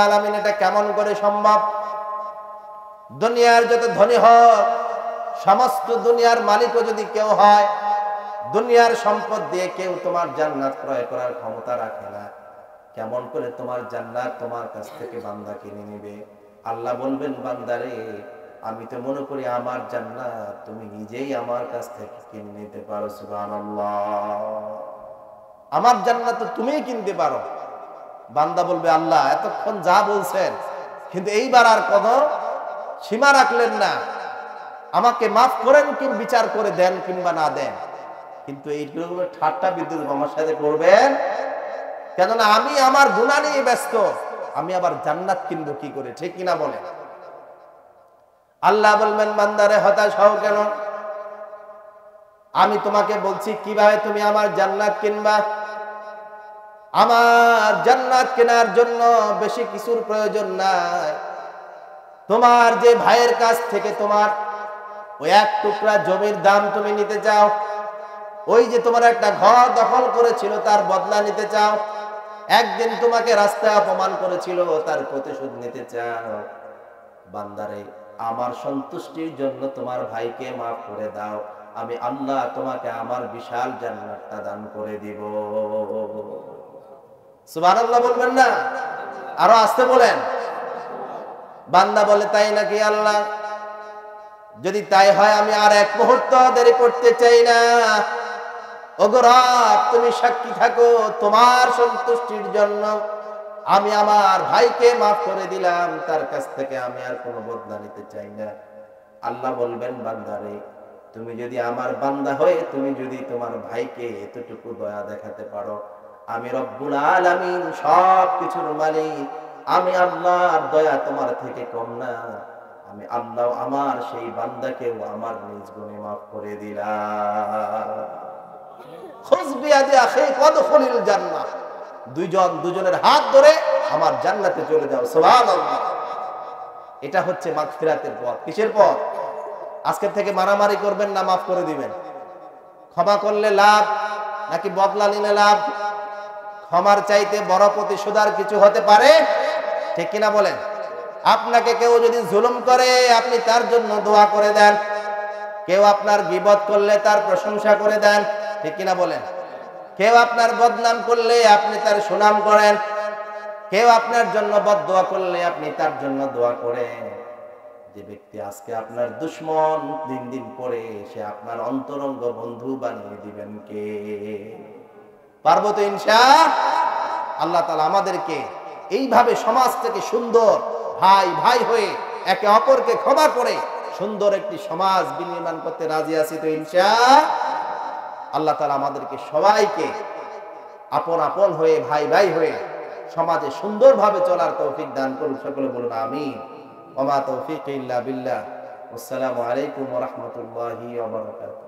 আলামিন এটা কেমন করে সম্ভব? দুনিয়ার যত ধনী হোক, সমস্ত দুনিয়ার মালিকও যদি কেউ হয়, দুনিয়ার সম্পদ দিয়ে কেউ তোমার জান্নাত ক্রয় করার ক্ষমতা রাখে না। কেমন করে তোমার জান্নাত তোমার কাছ থেকে বান্দা কিনে নেবে? আল্লাহ বলবেন, বান্দারে আমি তো মনে করি আমার জান্নাত তুমি নিজেই আমার কাছ থেকে কিনে নিতে পারো। সুবহানাল্লাহ, আমার জান্নাত তো তুমিই কিনতে পারো। বান্দা বলবে, আল্লাহ এতক্ষণ যা বলছেন, কিন্তু এইবার আর কোনো সীমা রাখলেন না, আমাকে মাফ করেন, কি বিচার করে দেন কিংবা না দেন। কিন্তু এইগুলো ঠাট্টা বিদ্রুপ আমার সাথে করবেন, কেননা আমি আমার গুনাহ নিয়ে ব্যস্ত, আমি আবার জান্নাত কিনবো কি করে? ঠিক কিনা বলেন? আল্লাহ বলবেন, বান্দারে হতাশ হও কেন? আমি তোমাকে বলছি কিভাবে তুমি আমার জান্নাত কিনবা। আমার জান্নাত কেনার জন্য বেশি কিছুর প্রয়োজন নাই। তোমার যে ভাইয়ের কাছ থেকে তোমার ওই এক টুকরা জমির দাম তুমি নিতে চাও, ওই যে তোমার একটা ঘর দখল করেছিল তার বদলা নিতে চাও, একদিন তোমাকে রাস্তায় অপমান করেছিল তার প্রতিশোধ নিতে চাও, বান্দারে আমার সন্তুষ্টির জন্য তোমার ভাইকে মাফ করে দাও, আমি আল্লাহ তোমাকে আমার বিশাল জান্নাতটা দান করে দিব। সুবহানাল্লাহ বলবেন না? আরো আস্তে বলেন। বান্দা বলে, তাই নাকি আল্লাহ? যদি তাই হয় আমি আর এক মুহূর্ত দেরি করতে চাই না। ওগো রব, তুমি সাক্ষী থাকো, তোমার সন্তুষ্টির জন্য আমি আমার ভাইকে মাফ করে দিলাম, তার কাছ থেকে আমি আর কোনো বদলা নিতে চাই না। আল্লাহ বলবেন, বান্দারে তুমি যদি আমার বান্দা হয়ে তুমি যদি তোমার ভাইকে এতটুকু দয়া দেখাতে পারো, আমি রব্বুল আলামিন সব কিছুর মালিক, আমি আল্লাহর দয়া তোমার থেকে কম না, আমি আল্লাহ আমার সেই বান্দাকেও আমার নিজ গুণে মাফ করে দিলাম। খুয বিয়াদি আখিক ওয়াদখুলিল জান্নাহ, দুইজন দুজনের হাত ধরে আমার জান্নাতে চলে যাও। সুবহানাল্লাহ। এটা হচ্ছে মাগফিরাতের পথ। কিসের পথ? আজকে থেকে মারামারি করবেন না, মাফ করে দিবেন। ক্ষমা করলে লাভ নাকি বদলা নিলে লাভ? ক্ষমার চাইতে বড় প্রতিশোধ আর কিছু হতে পারে? ঠিক কিনা বলেন? আপনাকে কেউ যদি জুলুম করে আপনি তার জন্য দোয়া করে দেন, কেউ আপনার গীবত করলে তার প্রশংসা করে দেন, ঠিক কিনা বলেন? কেউ আপনার বদনাম করলে আপনি তার সুনাম করেন, কেউ আপনার জন্য বদদোয়া করলে আপনি তার জন্য দোয়া করেন। যে ব্যক্তি আজকে আপনার দুশমন, দিন দিন পরে সে আপনার অন্তরঙ্গ বন্ধু বানিয়ে দিবেন কে? পারবো তো ইনশাআল্লাহ। আল্লাহ তাআলা আমাদেরকে এইভাবে সমাজ থেকে সুন্দর ভাই ভাই হয়ে একে অপরকে ক্ষমা করে সুন্দর একটি সমাজ বিনির্মাণ করতে রাজি আছি তো ইনশাআল্লাহ। আল্লাহ তাআলা আমাদেরকে সবাইকে আপন আপন হয়ে ভাই ভাই হয়ে সমাজে সুন্দরভাবে চলার তৌফিক দান করুন। সকলে বলুন আমিন। ওয়া মা তৌফিক ইল্লা বিল্লাহ। আসসালামু আলাইকুম ওয়া রাহমাতুল্লাহি ওয়া বারাকাতুহু।